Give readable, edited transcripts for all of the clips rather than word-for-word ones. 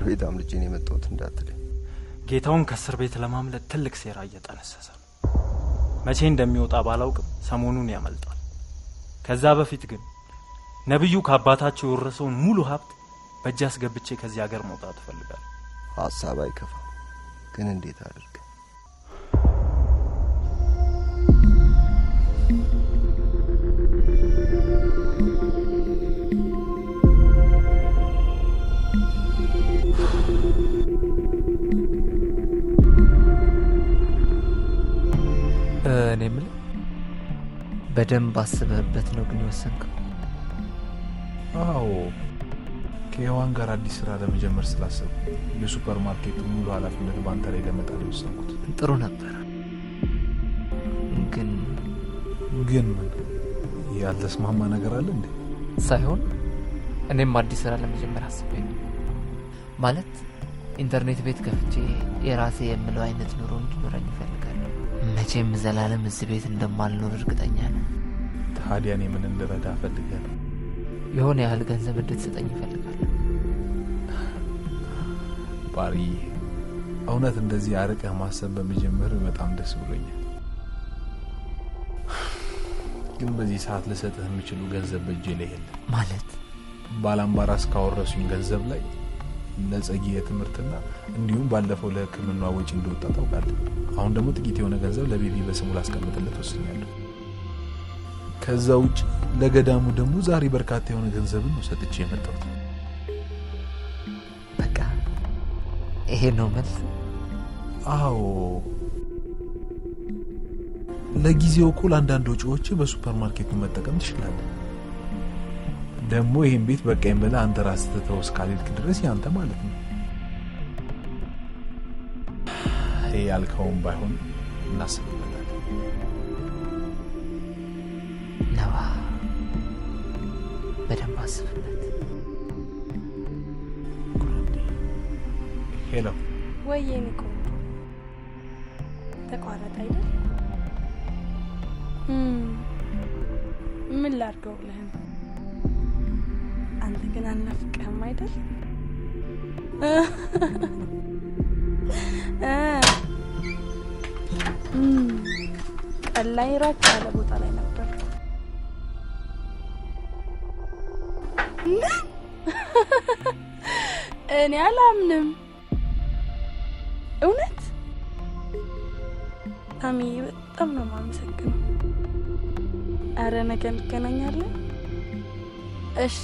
ቤት አምልጬ ነው የመጣሁት እንዳትለኝ። ጌታውን ከእስር ቤት ለማምለጥ ትልቅ ሴራ እየጠነሰሰ ነው። መቼ እንደሚወጣ ባላውቅም ሰሞኑን ያመልጣል። ከዛ በፊት ግን ነብዩ ከአባታቸው የወረሰውን ሙሉ ሀብት በእጅ አስገብቼ ከዚህ ሀገር መውጣት እፈልጋለሁ። ሀሳብ አይከፋም፣ ግን እንዴት አድርገ? እኔ የምልህ በደንብ አስበህበት ነው ግን የወሰንከው? አዎ፣ ከሔዋን ጋር አዲስ ስራ ለመጀመር ስላሰብኩ የሱፐር ማርኬቱ ሙሉ ኃላፊነት ባንተ ላይ ለመጣል ወሰንኩት። ጥሩ ነበር። ግን ምን ያልተስማማ ነገር አለ እንዴ? ሳይሆን እኔም አዲስ ስራ ለመጀመር አስቤ ነው። ማለት ኢንተርኔት ቤት ከፍቼ የራሴ የምለው አይነት ኑሮ እንዲኖረኝ እፈልጋለሁ። መቼም ዘላለም እዚህ ቤት እንደማልኖር እርግጠኛ ነኝ። ታዲያ እኔ ምን እንድረዳ እፈልጋለሁ? የሆነ ያህል ገንዘብ እንድትሰጠኝ እፈልጋለሁ። ባሪ፣ እውነት እንደዚህ አርቀህ ማሰብ በመጀመር በጣም ደስ ብሎኛል። ግን በዚህ ሰዓት ልሰጥህ የምችሉ ገንዘብ በእጄ ላይ የለም። ማለት ባላምባራስ ካወረሱኝ ገንዘብ ላይ ለጸጊ የትምህርትና እንዲሁም ባለፈው ለሕክምና ወጪ እንደወጣ ታውቃለህ። አሁን ደግሞ ጥቂት የሆነ ገንዘብ ለቤቢ በስሙ ላስቀምጥለት ወስኛለሁ። ከዛ ውጭ ለገዳሙ ደግሞ ዛሬ በርካታ የሆነ ገንዘብን ነው ሰጥቼ የመጣሁት። በቃ ይሄ ነው መልስ? አዎ፣ ለጊዜው እኮ ለአንዳንድ ወጪዎች በሱፐር ማርኬቱ መጠቀም ትችላለህ። ደግሞ ይሄን ቤት በቃኝ ብለህ አንተ ራስህ ትተው እስካልሄድክ ድረስ ያንተ ማለት ነው። ይሄ ያልከውም ባይሆን እናስብበታለን። ነዋ፣ በደንብ አስብበት። ሄሎ። ወይዬ ኒኮ ተቋረጠ አይደል? ምን ላድርገው ብለህ ነው? አንተ ግን አናፍቅህም አይደል? ቀላይ ራቅ ያለ ቦታ ላይ ነበር። እኔ አላምንም። እውነት ታሚ፣ በጣም ነው የማመሰግነው። አረ ነገ እንገናኛለን። እሺ።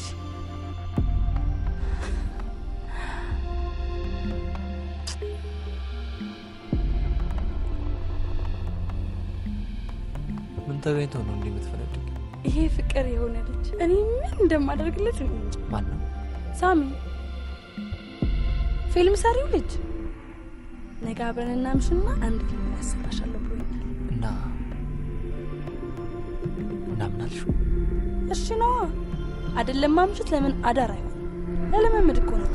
ምን ተገኝቶ ነው እንዴ የምትፈነድቅ? ይሄ ፍቅር የሆነ ልጅ እኔ ምን እንደማደርግለት እንጂ። ማን ነው? ሳሚ፣ ፊልም ሰሪው ልጅ። ነገ አብረን እናምሽና አንድ ፊልም ያሰራሻለሁ ብሎኛል። እና ምን አልሽው? እሺ ነው አይደለም? ማምሽት ለምን አዳር አይሆን? ለለመምድ እኮ ነው።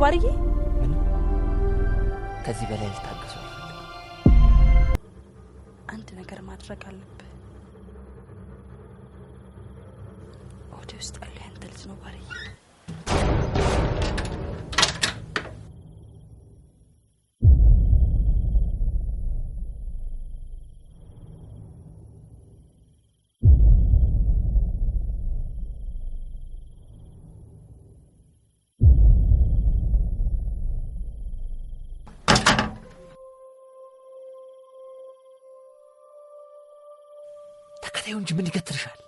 ባርዬ ከዚህ በላይ ልታገሱ አንድ ነገር ማድረግ አለብህ። ወደ ውስጥ ያለ አንተ ልጅ ነው ባርዬ። ተይው እንጂ ምን ይገትርሻል?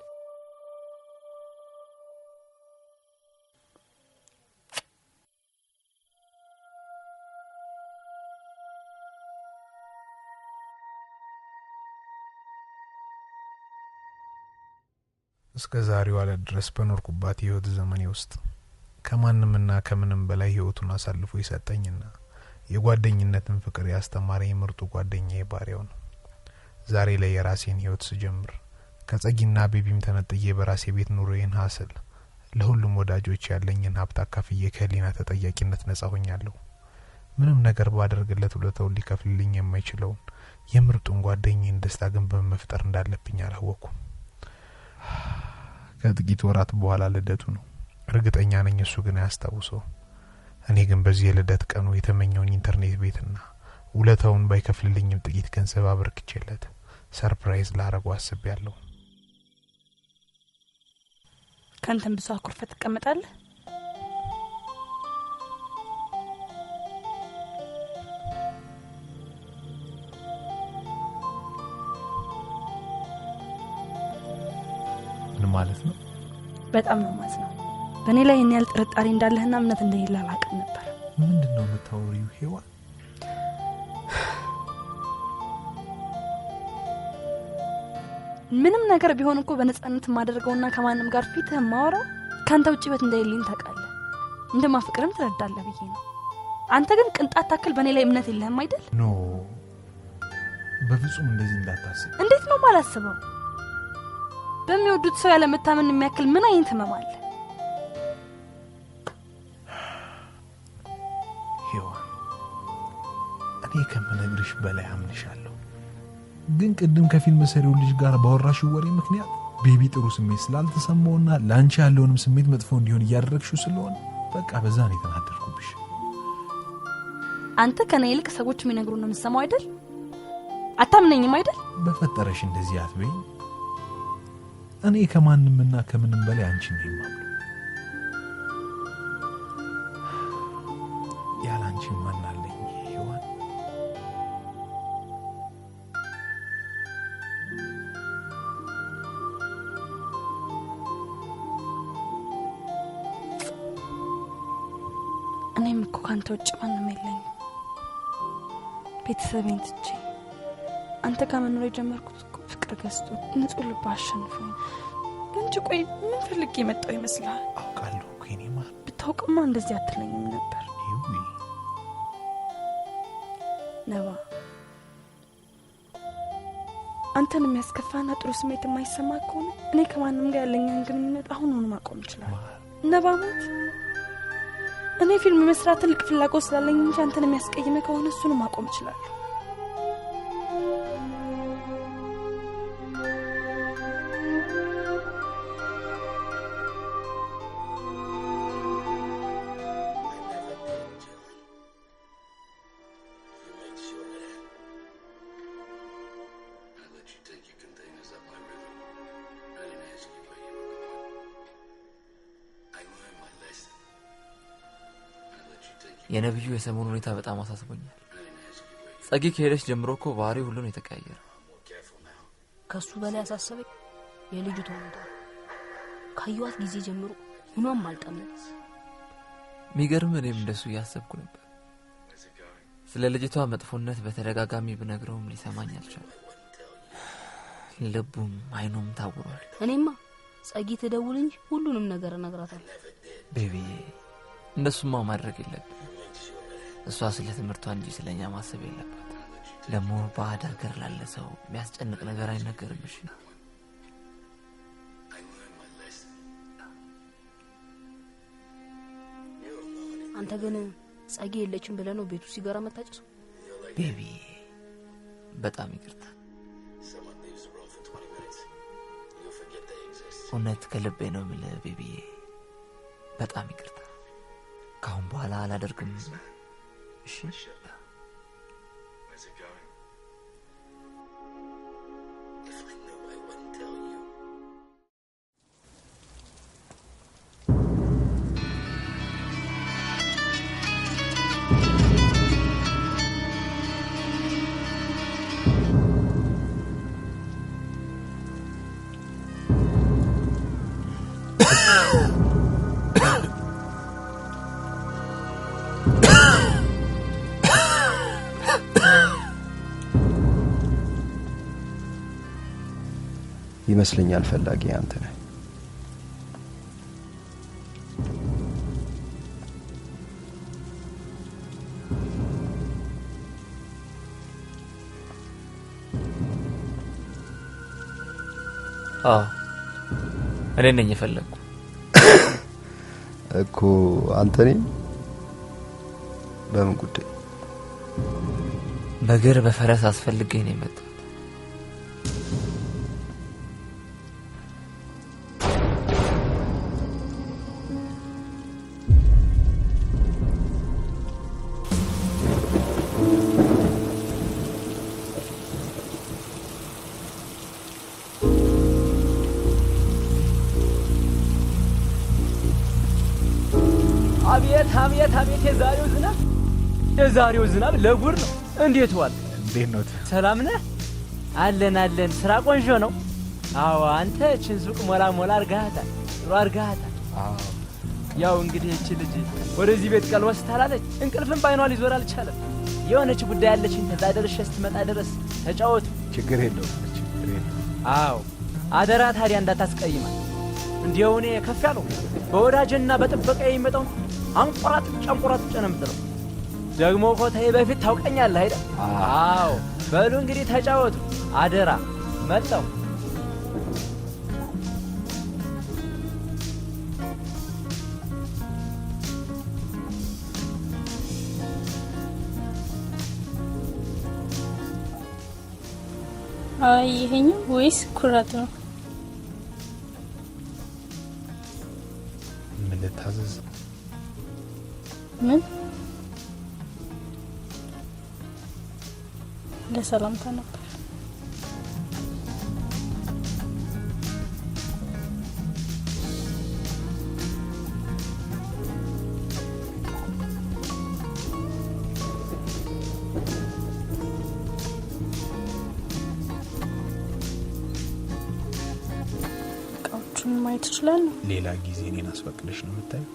እስከ ዛሬው አለ ድረስ በኖርኩባት የህይወት ዘመኔ ውስጥ ከማንምና ከምንም በላይ ህይወቱን አሳልፎ ይሰጠኝና የጓደኝነትን ፍቅር ያስተማረኝ ምርጡ ጓደኛዬ ባሪያው ነው። ዛሬ ላይ የራሴን ህይወት ስጀምር ከጸጊና ቤቢም ተነጥዬ በራሴ ቤት ኑሮዬን ሀስል ለሁሉም ወዳጆች ያለኝን ሀብት አካፍዬ ከህሊና ተጠያቂነት ነጻ ሆኛለሁ። ምንም ነገር ባደርግለት ውለታው ሊከፍልልኝ የማይችለውን የምርጡን ጓደኛዬን ደስታ ግን በመፍጠር እንዳለብኝ አላወኩም። ከጥቂት ወራት በኋላ ልደቱ ነው። እርግጠኛ ነኝ እሱ ግን ያስታውሰው። እኔ ግን በዚህ የልደት ቀኑ የተመኘውን ኢንተርኔት ቤትና ውለታውን ባይከፍልልኝም ጥቂት ገንዘብ አበርክቼለት ሰርፕራይዝ ላረጋው አስቤያለሁ። ካንተም ብዙ አኩርፈት ተቀመጣለህ። ምን ማለት ነው? በጣም ነው ማዝነው። በእኔ ላይ እኔ ያል ጥርጣሬ እንዳለህና እምነት እንደሌለ አላውቅም ነበር። ምንድነው የምታወሪው ሄዋን? ምንም ነገር ቢሆን እኮ በነጻነት ማደርገውና ከማንም ጋር ፊት ማወራው ካንተ ውጪ በት እንደሌለኝ ታውቃለህ። እንደማፍቅርም ትረዳለህ ብዬ ነው። አንተ ግን ቅንጣት ታክል በእኔ ላይ እምነት የለህም አይደል? ኖ በፍጹም እንደዚህ እንዳታስብ። እንዴት ነው ማላስበው? በሚወዱት ሰው ያለ መታመን የሚያክል ምን አይነት ህመም አለ? ሄዋን እኔ ከምነግርሽ በላይ አምንሻለሁ። ግን ቅድም ከፊልም ሰሪው ልጅ ጋር ባወራሽው ወሬ ምክንያት ቤቢ ጥሩ ስሜት ስላልተሰማውና ላንቺ ያለውንም ስሜት መጥፎ እንዲሆን እያደረግሽው ስለሆነ በቃ በዛ ነው የተናደድኩብሽ። አንተ ከኔ ይልቅ ሰዎች የሚነግሩን ነው የምትሰማው አይደል? አታምነኝም አይደል? በፈጠረሽ እንደዚህ አትበይ። እኔ ከማንምና ከምንም በላይ አንቺ ነኝ የማምነው። ያላንቺ ማን አለኝ ሄዋን? እኔም እኮ ካንተ ውጭ ማንም የለኝም። ቤተሰቤን ትቼ አንተ ጋር መኖር የጀመርኩት ፍቅር ገዝቶ ንጹህ ልብ አሸንፎኝ እንጂ ቆይ ምን ፈልጌ የመጣው ይመስላል? አውቃለሁ እኮ እኔማ። ብታውቅማ እንደዚህ አትለኝም ነበር። ይውይ ነባ፣ አንተን የሚያስከፋና ጥሩ ስሜት የማይሰማ ከሆነ እኔ ከማንም ጋር ያለኝን ግንኙነት አሁኑኑ ማቆም እችላለሁ። ነባ ሞት እኔ ፊልም መስራት ትልቅ ፍላጎት ስላለኝ እንጂ አንተን የሚያስቀይመ ከሆነ እሱን ማቆም እችላለሁ። የነብዩ የሰሞኑ ሁኔታ በጣም አሳስቦኛል። ጸጊ ከሄደች ጀምሮ እኮ ባህሪ ሁሉ ነው የተቀያየረ። ከሱ በላይ አሳሰበኝ የልጁ ሁኔታ። ካዩት ጊዜ ጀምሮ ምንም አልጠመኝ። ሚገርም እኔም እንደሱ ያሰብኩ ነበር። ስለ ልጅቷ መጥፎነት በተደጋጋሚ ብነግረውም ሊሰማኝ አልቻለም። ልቡም አይኑም ታውሯል። እኔማ ጸጊ ትደውል እንጂ ሁሉንም ነገር እነግራታለሁ። ቤቢ እንደሱማ ማድረግ የለብም። እሷ ስለ ትምህርቷ እንጂ ስለኛ ማሰብ የለባት። ደግሞ ባዕድ ሀገር ላለ ሰው የሚያስጨንቅ ነገር አይነገርም። እሺ አንተ ግን ጸጊ የለችም ብለህ ነው ቤቱ ሲጋራ መታጨሱ? ቤቢ በጣም ይቅርታ። እውነት ከልቤ ነው የምልህ ቤቢ፣ በጣም ይቅርታ። ካሁን በኋላ አላደርግም። እሺ ይመስለኛል ፈላጊ አንተ ነህ። እኔ ነኝ የፈለኩ እኮ አንተ ነኝ። በምን ጉዳይ? በእግር በፈረስ አስፈልገኝ ነው የመጣው። አቤት የዛሬው ዝናብ ለጉር ነው። እንዴት ዋል? እንዴት ነው? ሰላም ነህ? አለን ስራ ቆንጆ ነው። አዎ አንተ እችን ሱቅ ሞላ አርጋታል። ጥሩ አርጋታል። ያው እንግዲህ እቺ ልጅ ወደዚህ ቤት ቀልወስ ታላለች። እንቅልፍም ባይኗ ሊዞር አልቻለም። የሆነች ጉዳይ ያለችኝ ተዛ ደርሼ ስትመጣ ድረስ ተጫወቱ። ችግር የለውም። አዎ አደራ ታዲያ እንዳታስቀይማት። እንዲያው እኔ ከፍ ያለው በወዳጅና በጥበቃ የሚመጣው አንቆራጥ ነው የምትለው። ደግሞ እኮ ተይ በፊት ታውቀኛለህ አይደል? አዎ በሉ እንግዲህ ተጫወቱ አደራ። መጣው ይሄኛው ወይስ ኩራት ነው? ምን ልታዘዝ? ምን ለሰላምታ ነበር። እቃዎቹን ማየት እችላለሁ? ሌላ ጊዜ እኔን አስፈቅደሽ ነው የምታየው?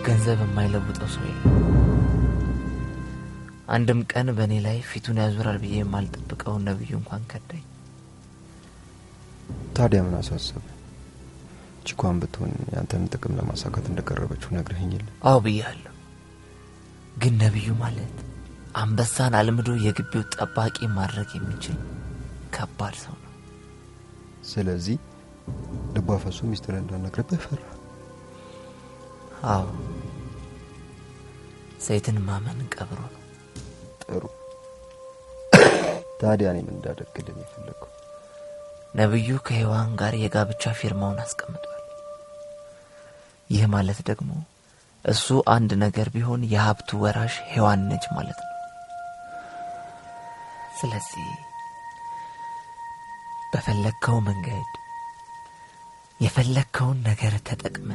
ገንዘብ የማይለውጠው ሰው የለም። አንድም ቀን በእኔ ላይ ፊቱን ያዞራል ብዬ የማልጠብቀው ነብዩ እንኳን ከዳኝ። ታዲያ ምን አሳሰበ? ቺኳን ብትሆን ያንተን ጥቅም ለማሳካት እንደቀረበችው ነግረኸኛል። አዎ ብያለሁ። ግን ነብዩ ማለት አንበሳን አልምዶ የግቢው ጠባቂ ማድረግ የሚችል ከባድ ሰው ነው። ስለዚህ ልቧ ፈሱ ሚስጥር እንዳነግርብህ ፈራ። አዎ ሰይትን ማመን ቀብሮ ነው። ጥሩ። ታዲያ እኔ ምን እንዳደርግልህ የፈለከው? ነብዩ ከሔዋን ጋር የጋብቻ ፊርማውን አስቀምጧል። ይህ ማለት ደግሞ እሱ አንድ ነገር ቢሆን የሀብቱ ወራሽ ሔዋን ነች ማለት ነው። ስለዚህ በፈለከው መንገድ የፈለከውን ነገር ተጠቅመ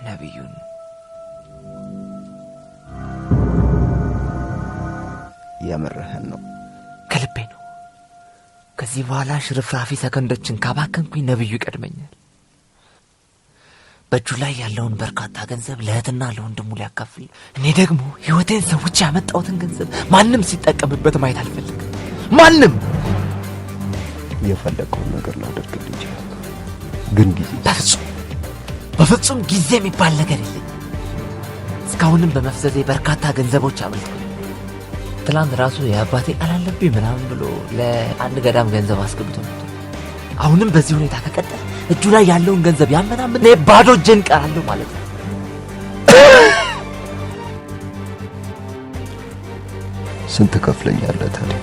ነብዩን ያመረህን ነው? ከልቤ ነው። ከዚህ በኋላ ሽርፍራፊ ሰከንዶችን ካባከንኩኝ ነብዩ ይቀድመኛል። በእጁ ላይ ያለውን በርካታ ገንዘብ ለእህትና ለወንድሙ ሊያካፍል፣ እኔ ደግሞ ህይወቴን ሰዎች ያመጣሁትን ገንዘብ ማንም ሲጠቀምበት ማየት አልፈልግም። ማንም የፈለከውን ነገር ላደርግልህ ይችላል፣ ግን ጊዜ በፍጹም ጊዜ የሚባል ነገር የለኝም። እስካሁንም በመፍዘዜ በርካታ ገንዘቦች አብልቷል። ትላንት ራሱ የአባቴ ቃል አለብኝ ምናምን ብሎ ለአንድ ገዳም ገንዘብ አስገብቶ ነበር። አሁንም በዚህ ሁኔታ ከቀጠለ እጁ ላይ ያለውን ገንዘብ ያመናምን ባዶ እጄን ቀራለሁ ማለት ነው። ስንት ከፍለኛለህ ታዲያ?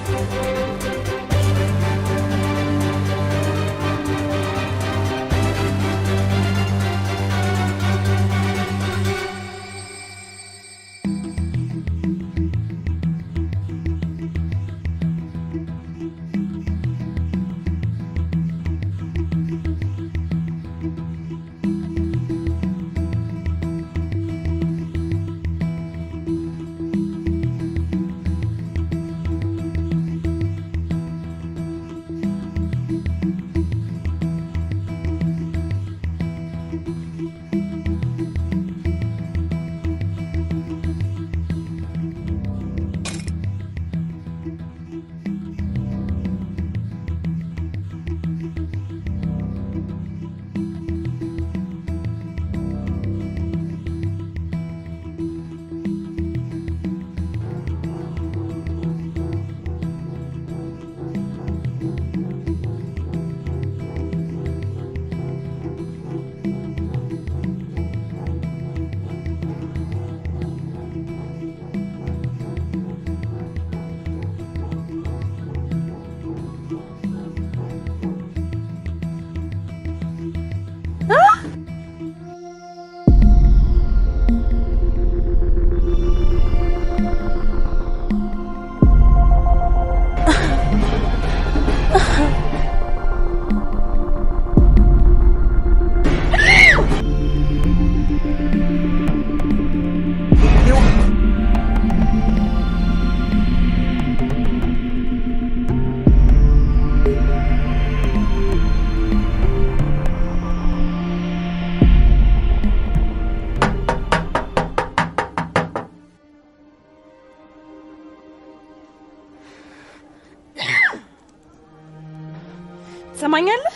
ትሰማኛለህ?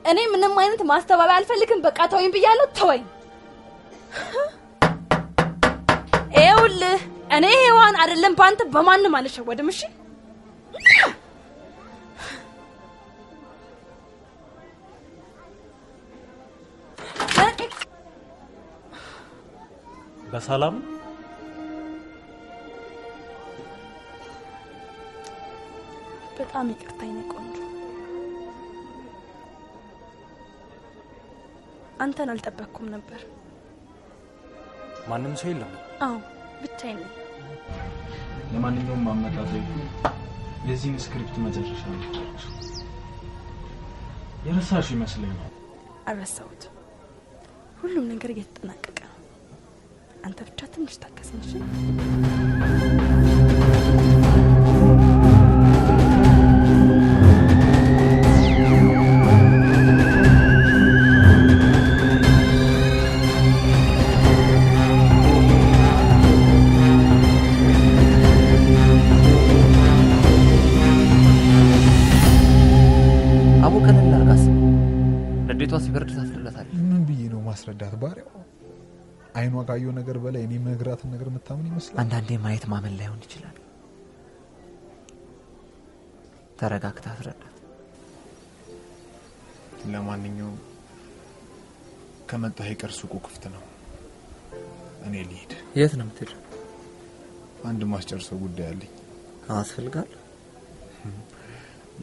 እኔ ምንም አይነት ማስተባበያ አልፈልግም። በቃ ተወኝ ብያለሁ። ተወኝ። ይኸውልህ እኔ ሔዋን አይደለም ባንተ በማንም አልሸወድም። እሺ በሰላም በጣም ይቅርታ የኔ ቆንጆ። አንተን አልጠበቅኩም ነበር። ማንም ሰው የለም? አዎ ብቻዬን ነኝ። ለማንኛውም አመጣጣይ የዚህን ስክሪፕት መጨረሻ ነው። የረሳሽ ይመስለኛል። አልረሳሁት። ሁሉም ነገር እየተጠናቀቀ ነው። አንተ ብቻ ትንሽ ታገስኝ። ሲበርድ ታስረዳታለህ። ምን ብዬ ነው ማስረዳት? ባሪያው አይኗ ካየው ነገር በላይ እኔ መግራትን ነገር መታመን ይመስላል። አንዳንዴ ማየት ማመን ላይሆን ይችላል። ተረጋግተህ አስረዳት። ለማንኛውም ከመጣህ ይቀር ሱቁ ክፍት ነው። እኔ ልሂድ። የት ነው የምትሄደው? አንድ ማስጨርሰው ጉዳይ አለኝ። አስፈልጋል?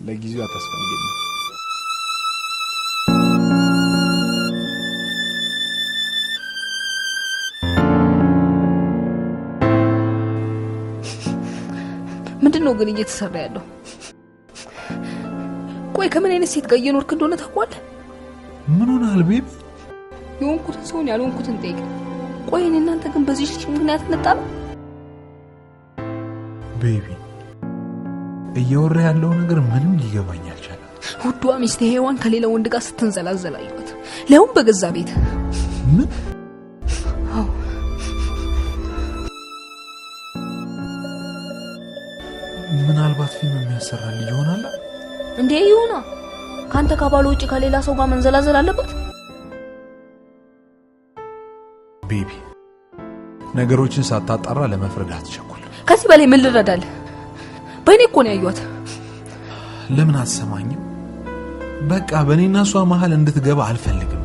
ለጊዜው አታስፈልገኝም። ምንድነው ግን እየተሰራ ያለው? ቆይ ከምን አይነት ሴት ጋር እየኖርክ እንደሆነ ታውቃለህ? ምን ሆነሃል ቤቢ? የሆንኩትን ሰውን ያልሆንኩትን ጠይቅ። ቆይ እኔ እናንተ ግን በዚህ ምክንያት እንጣላ? ቤቢ እያወራ ያለው ነገር ምንም ሊገባኝ አልቻለም። ውዷ ሚስቴ ሔዋን ከሌላ ወንድ ጋር ስትንዘላዘል አየኋት። ለሁን በገዛ ቤት። ምን? አዎ ምናልባት ፊልም የሚያሰራ ልጅ ይሆናል እንዴ? ይሁና። ካንተ ከባሉ ውጪ ከሌላ ሰው ጋር መንዘላዘል አለበት? ቤቢ ነገሮችን ሳታጣራ ለመፍረድ አትቸኩል። ከዚህ በላይ ምን ልረዳለህ? በእኔ እኮ ነው ያዩት። ለምን አትሰማኝም? በቃ በእኔና እሷ መሀል እንድትገባ አልፈልግም።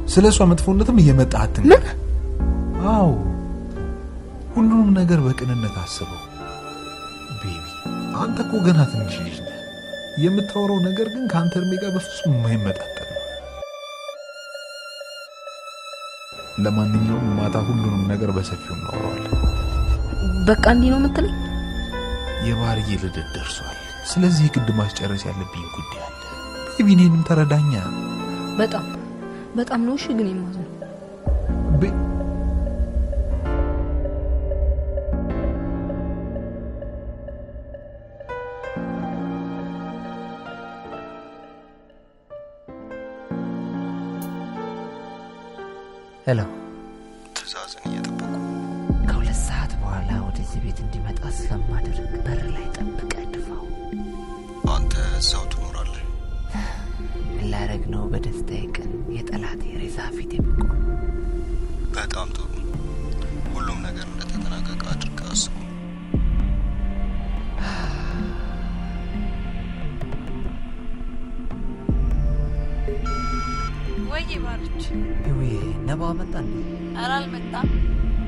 ስለሷ መጥፎነትም እየመጣ አትንገ። ምን? አዎ ሁሉንም ነገር በቅንነት አስበው ቤቢ። አንተ እኮ ገና ትንሽ ልጅ ነህ። የምታወራው ነገር ግን ከአንተ እድሜ ጋር በፍጹም የማይመጣጠን ነው። ለማንኛውም ማታ ሁሉንም ነገር በሰፊው እናወራዋለን። በቃ እንዲህ ነው የምትለኝ? የባህርዬ ልደት ደርሷል። ስለዚህ ግድ ማስጨረስ ያለብኝ ጉዳይ አለ። ቤቢ እኔንም ተረዳኛ። በጣም ነው። እሺ ግን የማዝነው ሄሎ፣ ትዕዛዝን እየጠበቁ ከ2 ሰዓት በኋላ ወደዚህ ቤት እንዲመጣ ስለማደርግ በር ላይ ጠብቀህ ድፋው። አንተ እዛው ትኖራለህ? ምን ላደርግ ነው በደስታዬ ቀን የጠላቴ ሬሳ ፊት የምቆም? በጣም ጥሩ። ሁሉም ነገር እንደተጠናቀቀ አድርገህ አስቡ። ወይ ባርች ወይ ነባ መጣ እንዴ? ኧረ አልመጣም።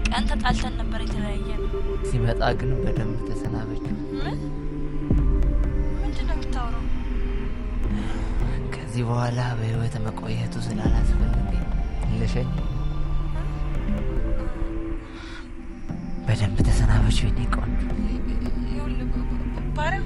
ቀን ተጣልተን ነበር የተለያየን። ሲመጣ ግን በደንብ ተሰናበች። ምንድነው የምታወራው? ከዚህ በኋላ በህይወት መቆየቱ ስላላስፈልገኝ ልሸኝ። በደንብ ተሰናበች የኔ ቆንጆ። ባሪያ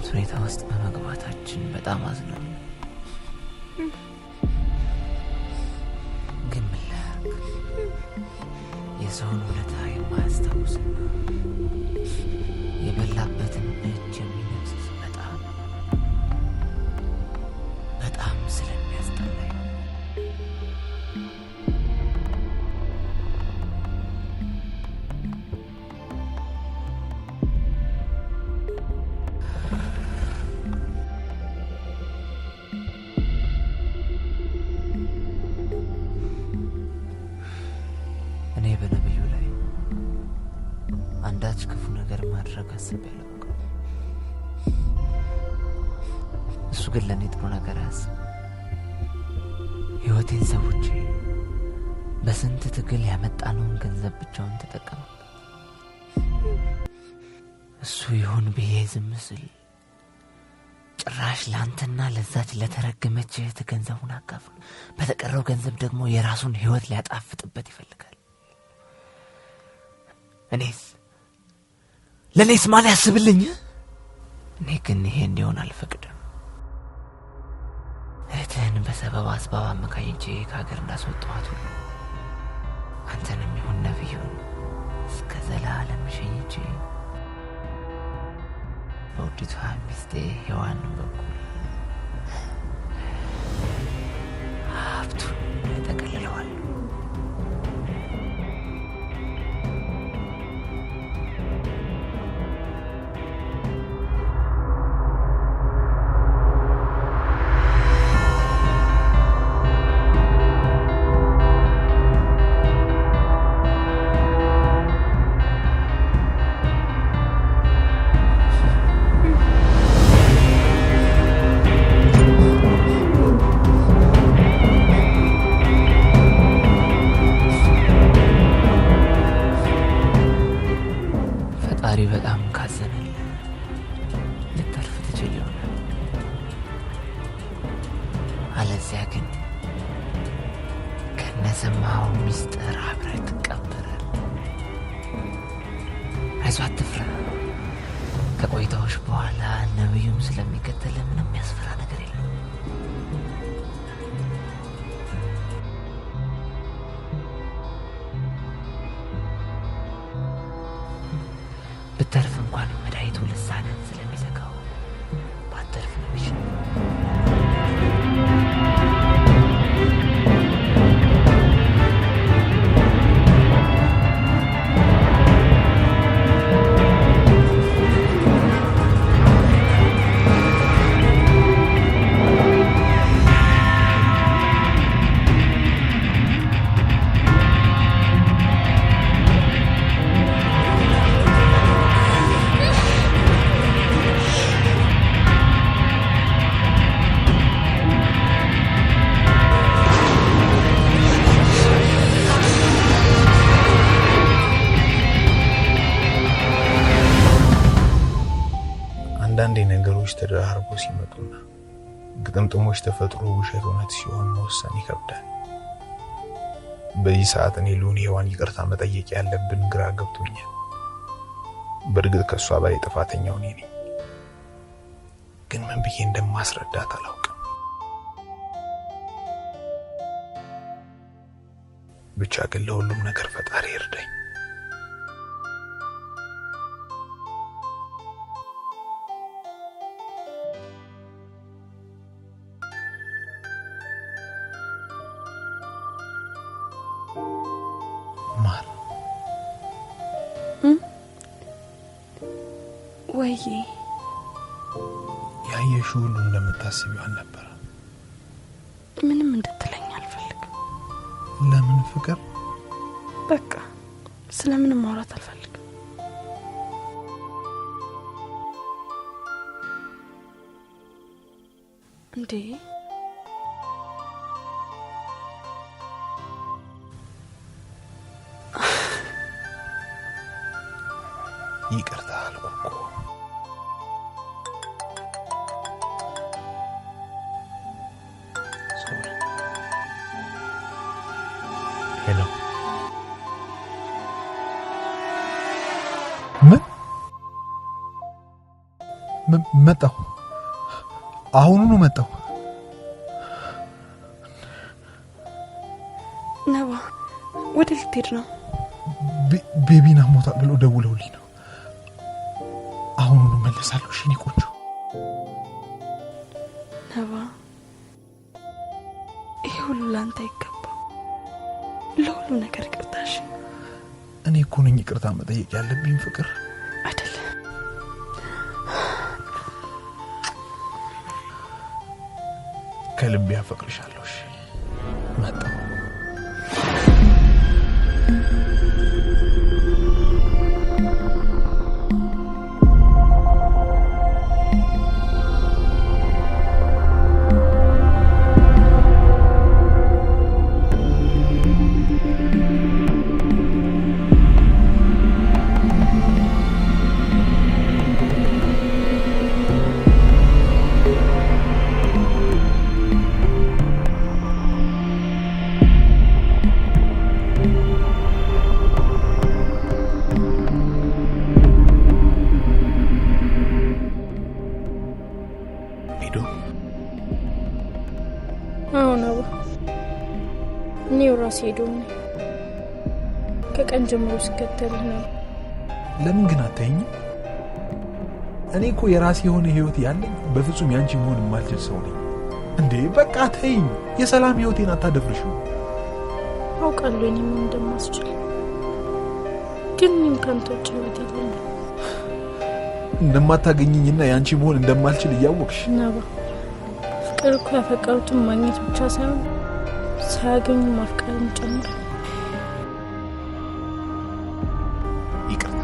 ሁኔታ ውስጥ በመግባታችን በጣም አዝናለሁ። ግን ምን ላድርግ? የሰውን ውለታ የማያስታውስና የበላበትን እጅ የሚነክስ በጣም ስለሚያስጠላኝ እኔ በነብዩ ላይ አንዳች ክፉ ነገር ማድረግ አስቤያለሁ። እሱ ግን ለኔ ጥሩ ነገር ያስብ። ህይወቴን ሰውቼ በስንት ትግል ያመጣነውን ገንዘብ ብቻውን ተጠቀመ። እሱ ይሁን ብዬ ዝም ስል ጭራሽ ላንተና ለዛች ለተረገመች እህት ገንዘቡን አካፍሉ፣ በተቀረው ገንዘብ ደግሞ የራሱን ህይወት ሊያጣፍጥበት ይፈልጋል። ለኔስ ማን ያስብልኝ? እኔ ግን ይሄ እንዲሆን አልፈቅድም። እህትህን በሰበብ አስባብ አመካኝቼ ከሀገር እንዳስወጣኋት ሁሉ አንተንም ይሁን ነብዩን እስከ ዘላለም ሸኝቼ በውዲቷ ሚስቴ ሔዋን በኩል ሀብቱን ጠቅልለዋል። ፈጣሪ በጣም ካዘነልህ ልተርፍ ትችል ይሆናል። አለዚያ ግን ከነሰማው ሚስጥር አብረህ ትቀበራለህ። አይዞህ አትፍራ። ከቆይታዎች በኋላ ነብዩም ስለሚከተል ምንም ያስፈራ ነገር የለም። ብተርፍ እንኳን መድኃኒቱ ልሳንን ስለሚዘጋው ባተርፍ ነው የሚሻለው። አንዳንዴ ነገሮች ተደራርበው ሲመጡና ግጥምጥሞች ተፈጥሮ ውሸት እውነት ሲሆን መወሰን ይከብዳል። በዚህ ሰዓት እኔ ሔዋን ይቅርታ መጠየቅ ያለብን ግራ ገብቶኛል። በእርግጥ ከሷ በላይ ጥፋተኛው እኔ ነኝ፣ ግን ምን ብዬ እንደማስረዳት አላውቅም። ብቻ ግን ለሁሉም ነገር ፈጣሪ ይርዳኝ። ማር ወይ ያየሽው ሁሉ እንደምታስቢው አልነበረ። ምንም እንድትለኝ አልፈልግም። ለምን ፍቅር? በቃ ስለምንም ማውራት አልፈልግም። እንዴ ይቅርታ አልኩ እኮ። ሄሎ መጣሁ። አሁኑኑ መጣሁ። ነባ ወደ ልትሄድ ነው? ቤቢና ሞታል ብሎ ደውለውልኝ ነው። አሁኑኑ መለሳለሁ። እሺ የኔ ቆንጆ። ነባ ይሄ ሁሉ ላንተ አይገባም። ለሁሉ ነገር ይቅርታሽ። እኔ እኮ ነኝ ይቅርታ መጠየቅ ያለብኝ ፍቅር አይደለም። ከልቤ አፈቅርሻለሁ። እሺ መጣሁ። ሄዶ ከቀን ጀምሮ ሲከተልህ ነው። ለምን ግን አታይኝ? እኔ እኮ የራሴ የሆነ ህይወት ያለኝ በፍጹም ያንቺ መሆን የማልችል ሰው ነኝ። እንዴ በቃ ተይኝ። የሰላም ህይወቴን አታደፍርሽው። አውቃለሁ እኔ ምን እንደማስችል፣ ግን ምን ካንተች ህይወት የለኝም። እንደማታገኝኝና ያንቺ መሆን እንደማልችል እያወቅሽ ነባ፣ ፍቅር እኮ ያፈቀሩትን ማግኘት ብቻ ሳይሆን ሳያገኙ ማፍቀርን ጨምር። ይቅርታ፣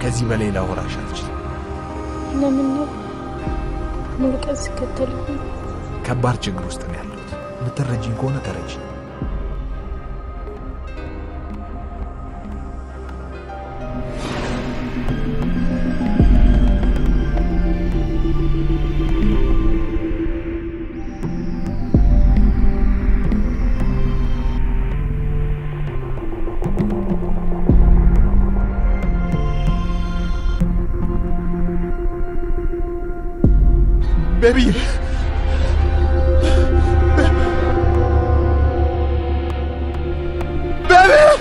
ከዚህ በላይ ላወራሽ አልችልም። ለምን ነው ሙሉ ቀን ሲከተልህ? ከባድ ችግር ውስጥ ነው ያለሁት። የምትረጂኝ ከሆነ ተረጂ። Baby! Baby!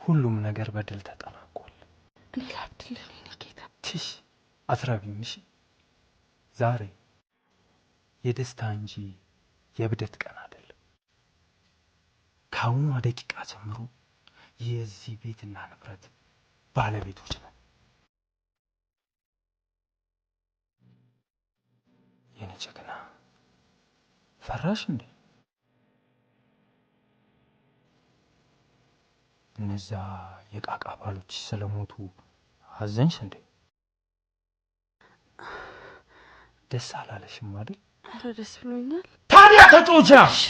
ሁሉም ነገር በድል ተጠናቋል። እኔ ላብድልህ ነው ጌታ። ትሽ አትራቢም። እሺ ዛሬ የደስታ እንጂ የብደት ቀን አይደለም። ከአሁኗ ደቂቃ ጀምሮ የዚህ ቤትና ንብረት ባለቤቶች ነን። የኔ ጀግና ፈራሽ እንዴ? እነዛ የቃቃ ባሎች ስለሞቱ አዘንሽ እንዴ? ደስ አላለሽም አይደል? ኧረ ደስ ብሎኛል። ታዲያ ተጮቻ። እሺ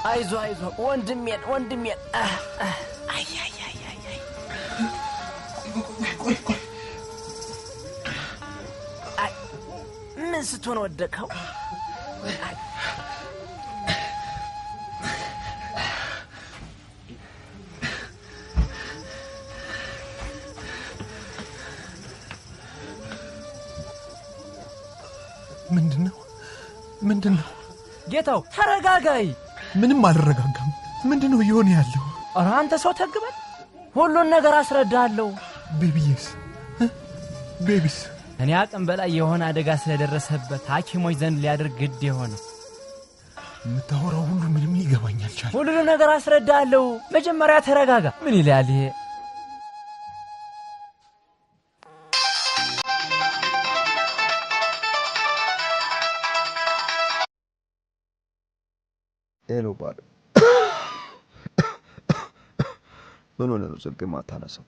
አይዞ ወንድሜን አይ ምን ስትሆን ወደቀው? ምንድነው? ጌታው ተረጋጋይ። ምንም አልረጋጋም። ምንድነው እየሆነ ያለው? ኧረ አንተ ሰው ተግበል፣ ሁሉን ነገር አስረዳለሁ። ቤቢስ እኔ አቅም በላይ የሆነ አደጋ ስለደረሰበት ሐኪሞች ዘንድ ሊያደርግ ግድ የሆነ የምታወራው ሁሉ ምንም ሊገባኝ አልቻለም። ሁሉን ነገር አስረዳለሁ። መጀመሪያ ተረጋጋ። ምን ይላል ይሄ? ሄሎ ባል፣ ምን ሆነ ነው ስልክ ማታነሳው?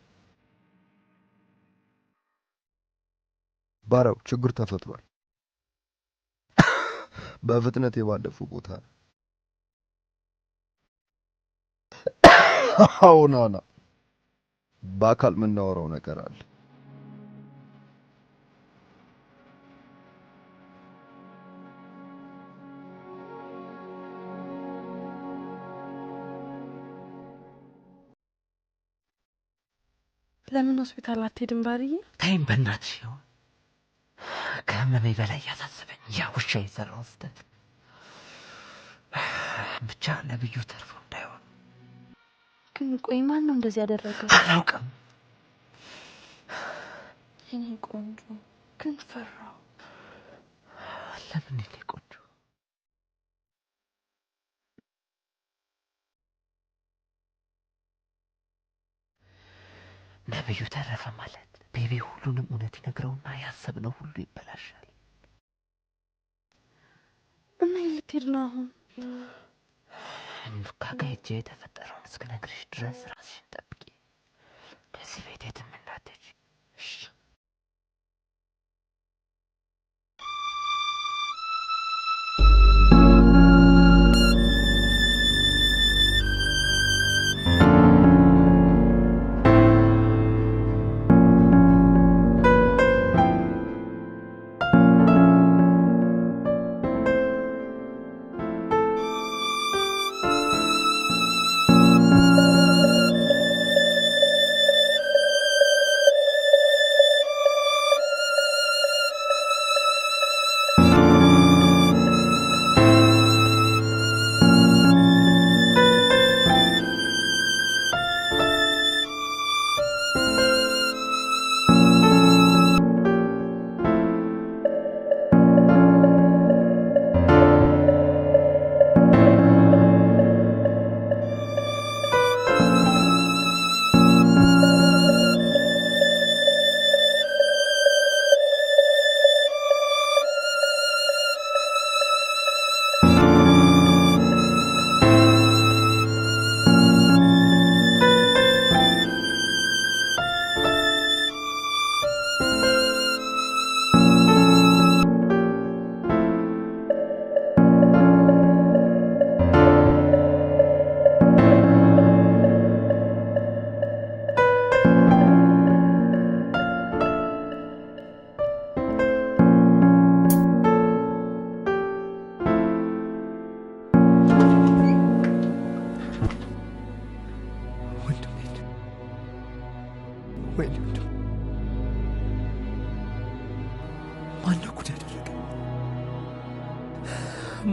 ባራው ችግር ተፈጥሯል። በፍጥነት የባለፉ ቦታ አሁናና በአካል የምናወራው ነገር አለ። ለምን ሆስፒታል አትሄድም ባርዬ? ታይም በእናትሽ ነው ከመመይ በላይ ያሳስበኝ ያ ውሻ የሰራው ስህተት ብቻ ነብዩ ተርፎ እንዳይሆን። ግን ቆይ ማን ነው እንደዚህ ያደረገው? አላውቅም። የኔ ቆንጆ ግን ፈራው። ለምን የኔ ቆንጆ? ነብዩ ተረፈ ማለት ቤቢ ሁሉንም እውነት ይነግረውና ያሰብነው ሁሉ ይበላሻል። እና ልትሄድ ነው አሁን? እንዱካ ከእጄ የተፈጠረውን እስክነግርሽ ድረስ ራስሽን ጠብቂ። ከዚህ ቤት የትም እንዳትሄጂ እሺ?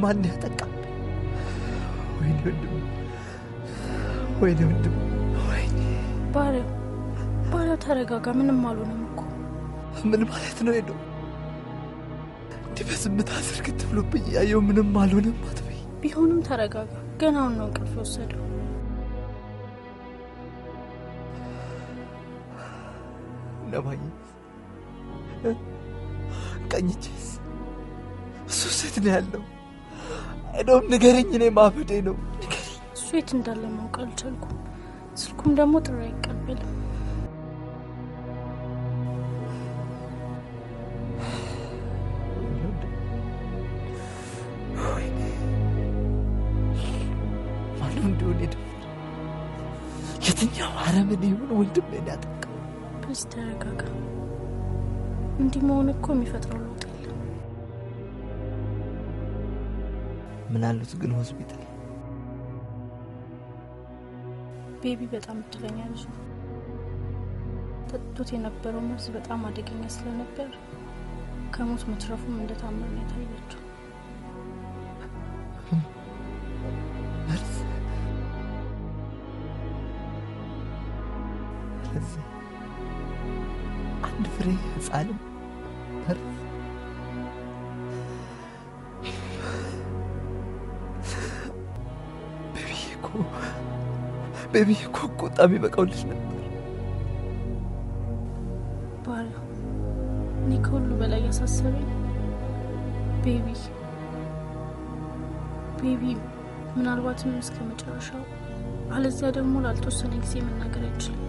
ማን ያጠቃ? ወይኔ ወንድም ወይኔ። ባሪያው ተረጋጋ። ምንም አልሆነም እኮ። ምን ማለት ነው? ሄዶ እንዲህ በዝምታ ዝርግት ብሎብኝ ያየው ምንም አልሆነም አትበይ። ቢሆንም ተረጋጋ። ገና አሁን ነው እንቅልፍ የወሰደው። ነባዬ ቀኝቼስ እሱ ሴት ነው ያለው። አይዶም ንገረኝ፣ እኔ ማበዴ ነው። ንገረኝ። እሱ የት እንዳለ ማወቅ አልቻልኩም። ስልኩም ደግሞ ጥሪ አይቀበልም። እንዲሆን የትኛው አረመኔ ይሁን ወንድሜን ያጠቃው? ፕሊዝ ተረጋጋ። እንዲህ መሆን እኮ የሚፈጥረው ለውጥ የለም። ምን አሉት ግን ሆስፒታል? ቤቢ በጣም እድለኛ ልጅ ነው። ጠጥቶት የነበረው መርዝ በጣም አደገኛ ስለነበር ከሞት መትረፉም እንደታመመ የታያቸው። አንድ ፍሬ ህፃንም መርዝ ቤቢ እኮ ቁጣ ቢበቃው ልጅ ነበር። ባላ እኔ ከሁሉ በላይ ያሳሰበኝ ቤቢ ምናልባትም እስከ መጨረሻው አለዚያ ደግሞ ላልተወሰነ ጊዜ መናገር አይችልም።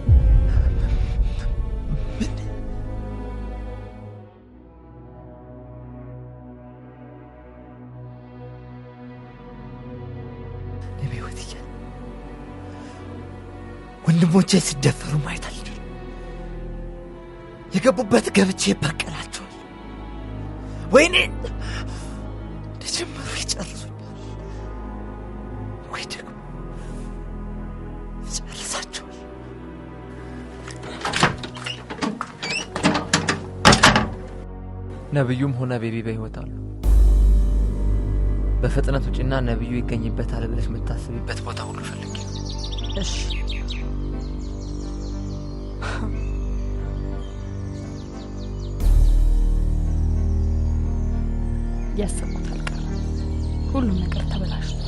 ወንድሞቼ ሲደፈሩ ማየት አልችልም። የገቡበት ገብቼ በቀላቸዋል። ወይኔ እንደጀመሩ ይጨርሱኛል፣ ወይ ደግሞ ይጨርሳቸዋል። ነብዩም ሆነ ቤቢ በህይወት አሉ። በፍጥነት ውጪና ነብዩ ይገኝበታል ብለሽ የምታስቢበት ቦታ ሁሉ ፈልጊ። እሺ ያሰብኩት አልቀረ። ሁሉም ነገር ተበላሽቷል።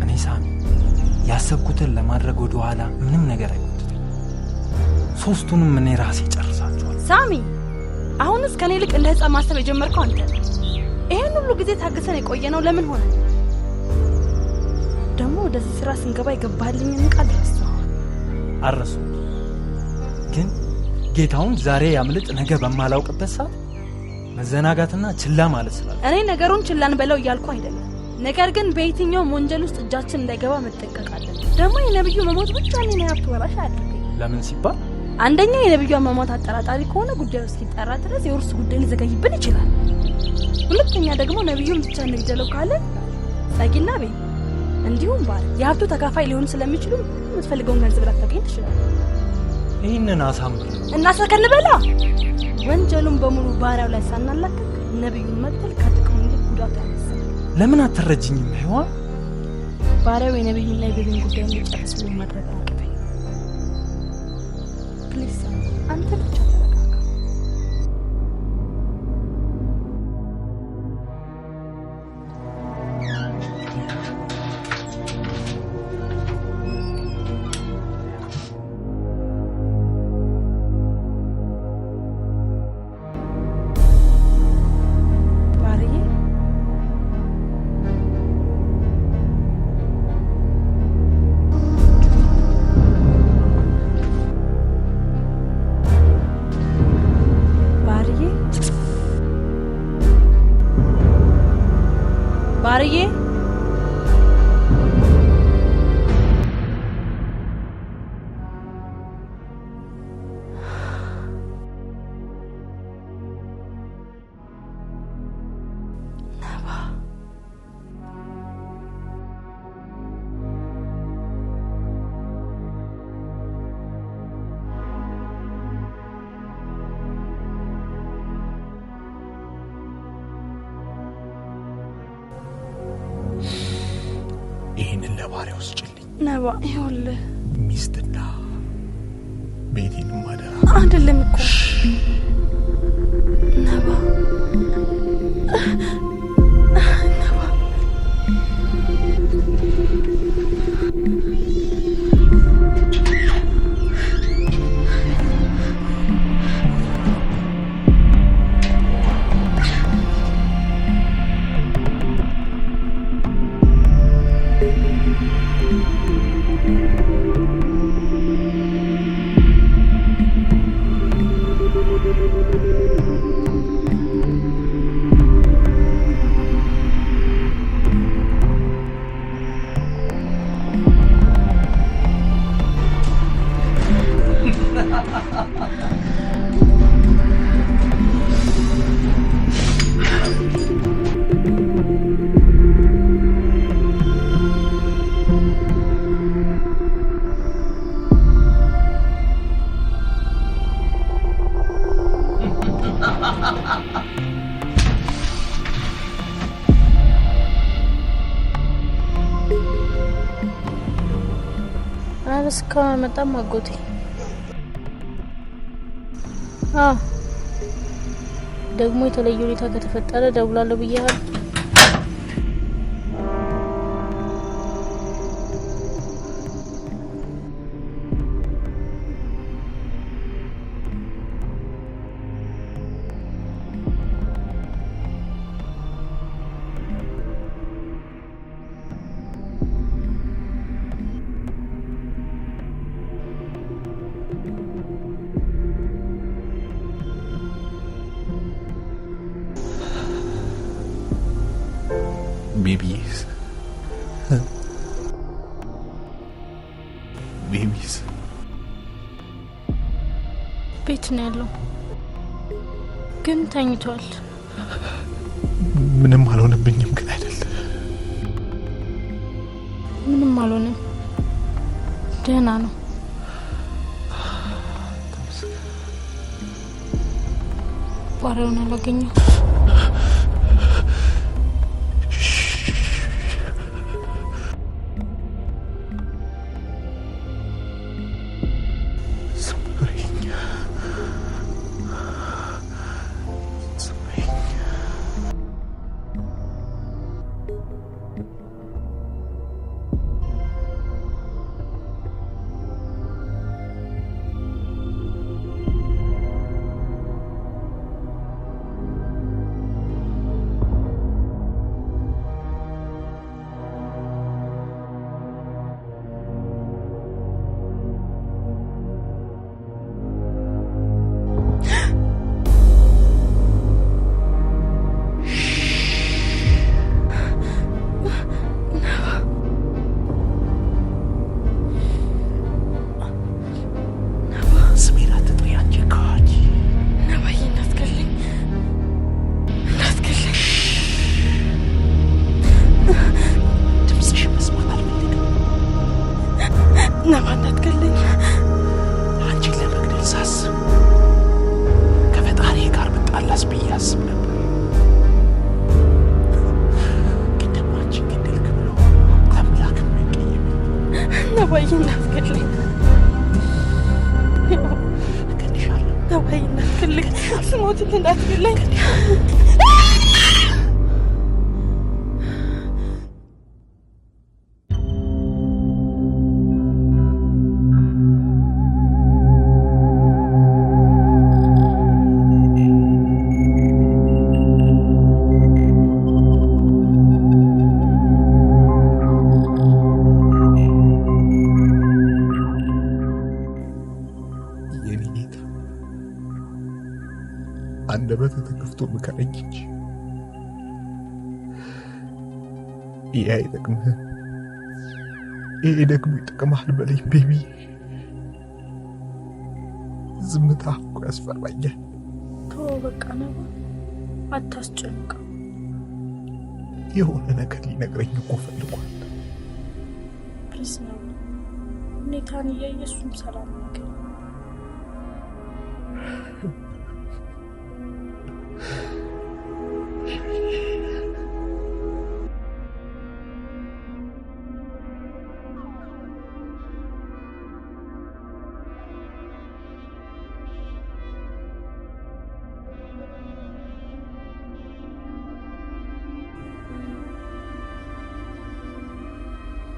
እኔ ሳሚ ያሰብኩትን ለማድረግ ወደ ኋላ ምንም ነገር አይቆጥም። ሶስቱንም እኔ ራሴ ጨርሳቸዋል። ሳሚ አሁንስ ከኔ ልቅ እንደ ህፃን ማሰብ የጀመርከው አንተ። ይሄን ሁሉ ጊዜ ታግሰን የቆየነው ለምን ሆነ? ደግሞ ወደዚህ ስራ ስንገባ የገባልኝን ቃል ረሳሁ። አረሱ ግን ጌታውን ዛሬ ያምልጥ ነገ በማላውቅበት ሰዓት መዘናጋትና ችላ ማለት ስላለ እኔ ነገሩን ችላን በለው እያልኩ አይደለም። ነገር ግን በየትኛው ወንጀል ውስጥ እጃችን እንዳይገባ መጠንቀቅ አለብን። ደግሞ የነብዩ መሞት ብቻ እኔን ሀብት ወራሽ አያድርገኝ። ለምን ሲባል አንደኛ የነብዩ መሞት አጠራጣሪ ከሆነ ጉዳዩ እስኪጣራ ድረስ የውርስ ጉዳይ ሊዘገይብን ይችላል። ሁለተኛ ደግሞ ነብዩን ብቻ እንግደለው ካለ ጸጊና ቤቢ እንዲሁም ባል የሀብቱ ተካፋይ ሊሆኑ ስለሚችሉ የምትፈልገውን ገንዘብ ላታገኝ ትችላለህ። ይህንን አሳምር እና ሰከን በላ። ወንጀሉን በሙሉ ባሪያው ላይ ሳናላከክ ነብዩን መግደል ከጥቅሙ ይልቅ ጉዳት ያመጣል። ለምን አትረጅኝም ሔዋን? ባሪያው የነብዩና የቤቢን ጉዳይ እንዲጨርስ ብሎ ማድረግ አለበት። ፕሊዝ አንተ ብቻ ተረጋጋ። ባርዬ ይህንን ለባሪያው ስጭልኝ። ነባ ይኸውልህ ሚስትና ቤቴንም አደራ። አይደለም እኮ ነባ አረስ ከመጣም አጎቴ ደግሞ የተለየ ሁኔታ ከተፈጠረ ደውላለሁ ብያለሁ። ቤቢስ ቤት ነው ያለው፣ ግን ተኝቷል። ምንም አልሆነብኝም ግን አይደል? ምንም አልሆነም፣ ደህና ነው። ባሪያውን አላገኘው። አንደበት ተከፍቶ ምከረኝ እንጂ ይሄ አይጠቅምህም፣ ይሄ ደግሞ ይጠቅምሃል በለኝ ቤቢ። ዝምታ እኮ ያስፈራኛል። ተው በቃ ነው፣ አታስጨንቀው። የሆነ ነገር ሊነግረኝ እኮ ፈልጓል። ፕሊዝ ነው ሁኔታን እያየሱም ሰላም ነገር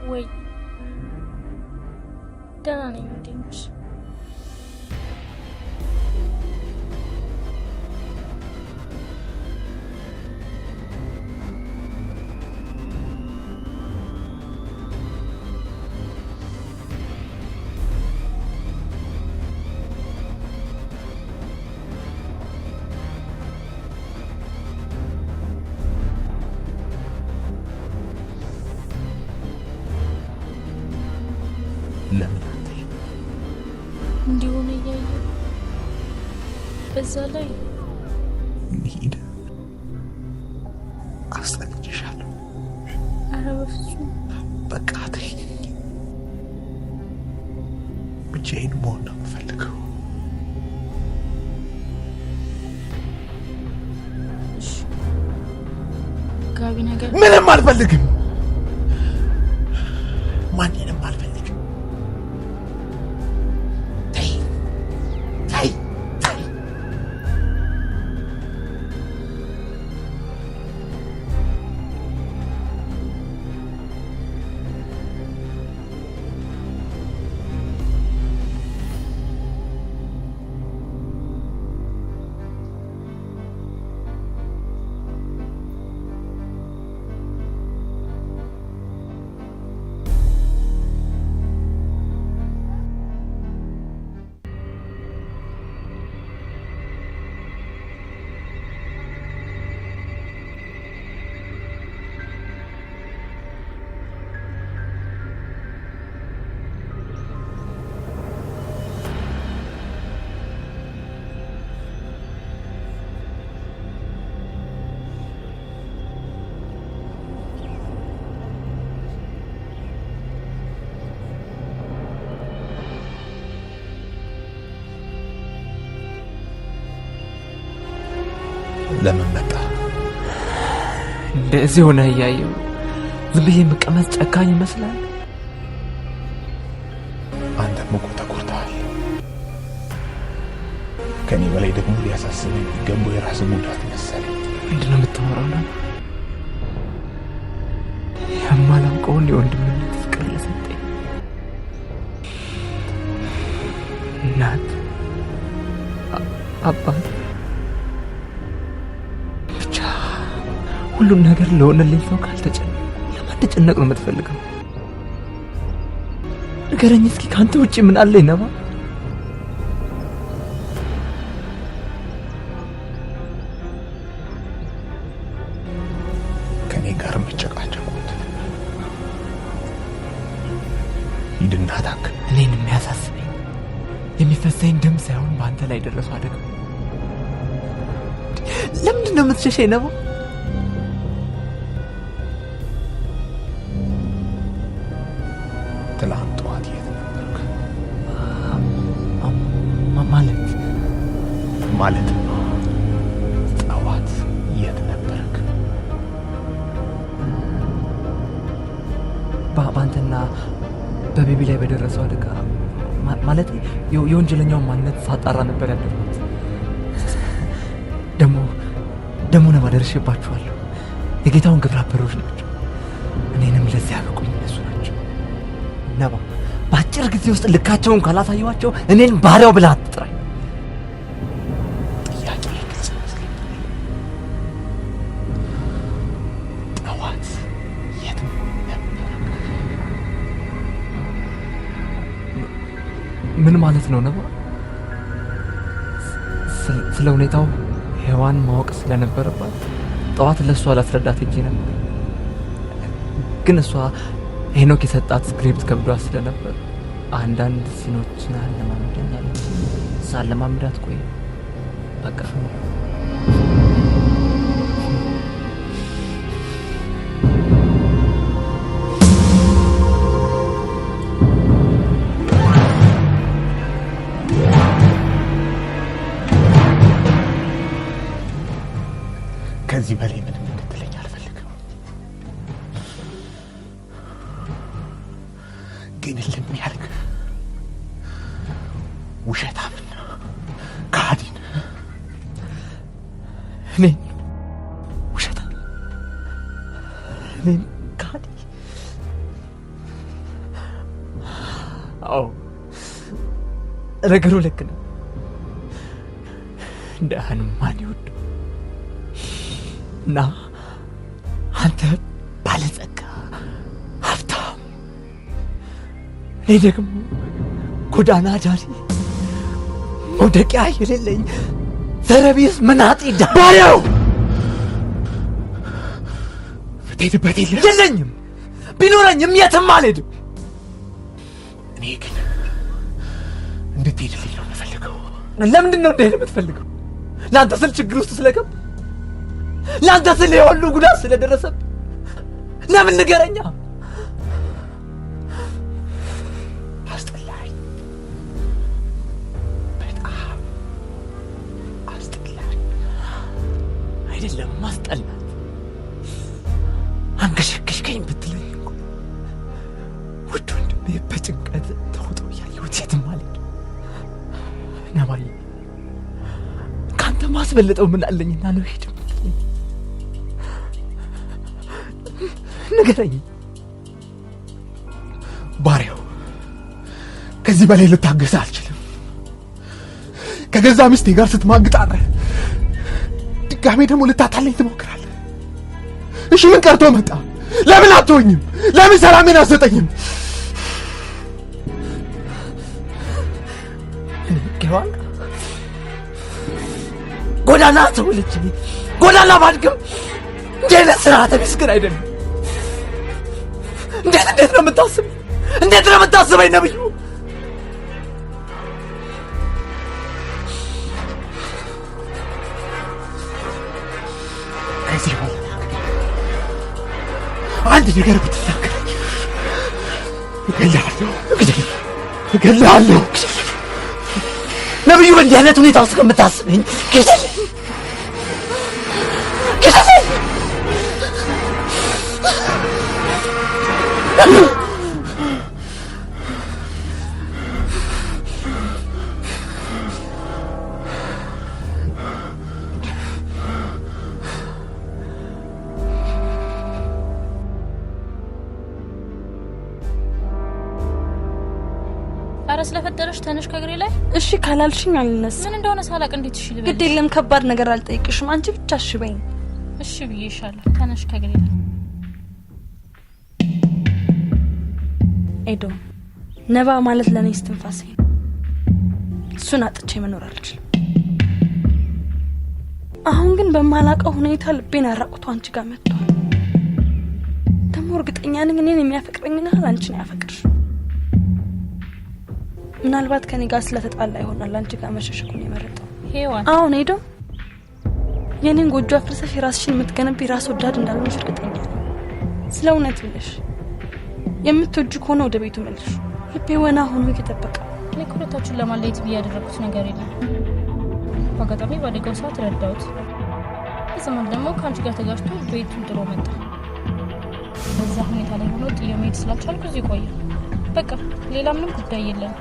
ወይ ደህና ነኝ እንዴሽ? እንዲሆነ እያየ በዛ ላይ እንሂድ። አስጠንቅቄሻለሁ። ኧረ በፍጹም በቃ ተይኝ። ብቻዬን መሆን ነው የምፈልገው። ጋቢ ነገር ምንም አልፈልግም። ማንንም አልፈልግም። እንደዚህ ሆነ እያየሁ ዝም ብዬ መቀመጥ ጨካኝ ይመስላል? አንተም እኮ ተጎድተሃል። ከኔ በላይ ደግሞ ሊያሳስበኝ የሚገባው የራስህ ጉዳት መሰለኝ። ምንድን ነው የምታወራው? ነው የማላውቀውን የወንድምነት ፍቅር ለሰጠኝ እናት፣ አባት፣ ብቻ ሁሉም ነገር ለሆነልኝ ሰው ካልተጨነቅ ለማን ተጨነቅ ነው የምትፈልገው? ንገረኝ እስኪ ካንተ ውጪ ምን አለኝ? ነባ ከኔ ጋር መጨቃጨቁት ሂድና ታክል። እኔን የሚያሳስበኝ የሚፈሰኝ ደም ሳይሆን በአንተ ላይ ደረሱ አደጋ። ለምንድን ነው የምትሸሸኝ? ነባ ትላንት ጠዋት የት ነበርክ? ማለት ጠዋት የት ነበርክ? በአንተና በቤቢ ላይ በደረሰው አደጋ ማለት የወንጀለኛውን ማንነት ሳጣራ ነበር ያደረኩት። ደግሞ ነባ ደርሼባችኋለሁ። የጌታውን ግብረ አበሮች ናቸው። እኔንም ለዚህ ያበቁኝ እነሱ ናቸው። ነባ በአጭር ጊዜ ውስጥ ልካቸውን ካላሳየኋቸው እኔን ባሪያው ብለህ አትጥራኝ። ጥያቄ ግልጽ ይመስለኛል። ጠዋት የት ነበርክ? ምን ማለት ነው ነባ? ስለ ሁኔታው ሔዋን ማወቅ ስለነበረባት ጠዋት ለእሷ ላስረዳት ሄጄ ነበር። ግን እሷ ሄኖክ የሰጣት ስክሪፕት ከብዷት ስለነበር አንዳንድ ሲኖችን አለማምደኛለች። ሳለማምዳት ቆይ በቃ ከዚህ በላይ ምንም እንድትለኝ አልፈልግም። ግን ልም ያልክ ውሸታምና ከሃዲን እኔን ውሸታም፣ እኔን ከሃዲ? አዎ ነገሩ ልክ ነው። እንደ ማን ይወደው እና አንተ ባለጸጋ ሀብታም፣ እኔ ደግሞ ጎዳና ዳሪ መውደቂያ የሌለኝ ዘረቢስ መናጤ ባሪያው። ምትሄድበት የለኝም፣ ቢኖረኝም የትም አልሄድም። እኔ ግን እንድትሄድልኝ ነው የምፈልገው። ለምንድን ነው እንደሄድ የምትፈልገው? ለአንተ ስል ችግር ውስጥ ስለገባ፣ ለአንተ ስል የሁሉ ጉዳት ስለደረሰብ፣ ለምን ንገረኛ? አስጠላኝ፣ በጣም አስጠላኝ። አይደለም ማስጠላት፣ አንገሸገሽከኝ ብትለኝ እኮ ውድ ወንድሜ በጭንቀት ተውጦ እያየሁት የትም አልሄድም። ነባዬ ከአንተ ማስበለጠው ምን አለኝና ነው ሄድም? ንገረኝ። ባሪያው ከዚህ በላይ ልታገስ አልችልም። ከገዛ ሚስቴ ጋር ስትማግጣረ ድጋሜ ደግሞ ልታታለኝ ትሞክራለህ። እሺ ምን ቀርቶ መጣ? ለምን አትሆኝም? ለምን ሰላሜን አትሰጠኝም? ጌዋን ጎዳና ተወልጄ ጎዳና ባድግም እንዲህ አይነት ስርዓተ ቢስ ግን አይደለም። እንዴት ነው የምታስበኝ? እንዴት ነው የምታስበኝ ነብዩ? ከዚህ በኋላ አንድ ነገር ብትናገረኝ እገልሃለሁ። ነብዩ በእንዲህ አይነት ሁኔታ ውስጥ ከምታስበኝ አረ ስለፈጠረሽ ተነሽ ከግሬ ላይ እሺ ካላልሽኝ አልነሳ ምን እንደሆነ ሳላቅ እንዴት እሺ ልበል ግድ የለም ከባድ ነገር አልጠይቅሽም አንቺ ብቻ እሺ በይኝ እሺ ብዬሻለሁ ተነሽ ከግሬ ላይ ኤዶ ነባ ማለት ለኔ እስትንፋሴ እሱን አጥቼ መኖር አልችልም አሁን ግን በማላቀው ሁኔታ ልቤን አራቁቶ አንቺ ጋር መጥቷል ደሞ እርግጠኛ ነኝ እኔን የሚያፈቅረኝና አንቺን ያፈቅርሽ ምናልባት ከኔ ጋር ስለተጣላ ይሆናል አንቺ ጋር መሸሸኩን የመረጠው ሄዋን አሁን ሄዶ የኔን ጎጆ አፍርሰሽ ራስሽን የምትገነቢ ራስ ወዳድ እንዳልሆንሽ እርግጠኛ ነኝ ስለ እውነት ብለሽ የምትወጂ ከሆነ ወደ ቤቱ መልሽ ልቤ ወና ሆኖ እየተጠበቀ ለኩለታችን ለማለየት ያደረኩት ነገር የለም በአጋጣሚ ባደገው ሰዓት ረዳሁት እዛም ደግሞ ከአንቺ ጋር ተጋጭቶ ቤቱን ጥሎ መጣ በዛ ሁኔታ ላይ ሆኖ ጥዬ መሄድ ስላልቻልኩ እዚህ ቆየ በቃ ሌላ ምንም ጉዳይ የለም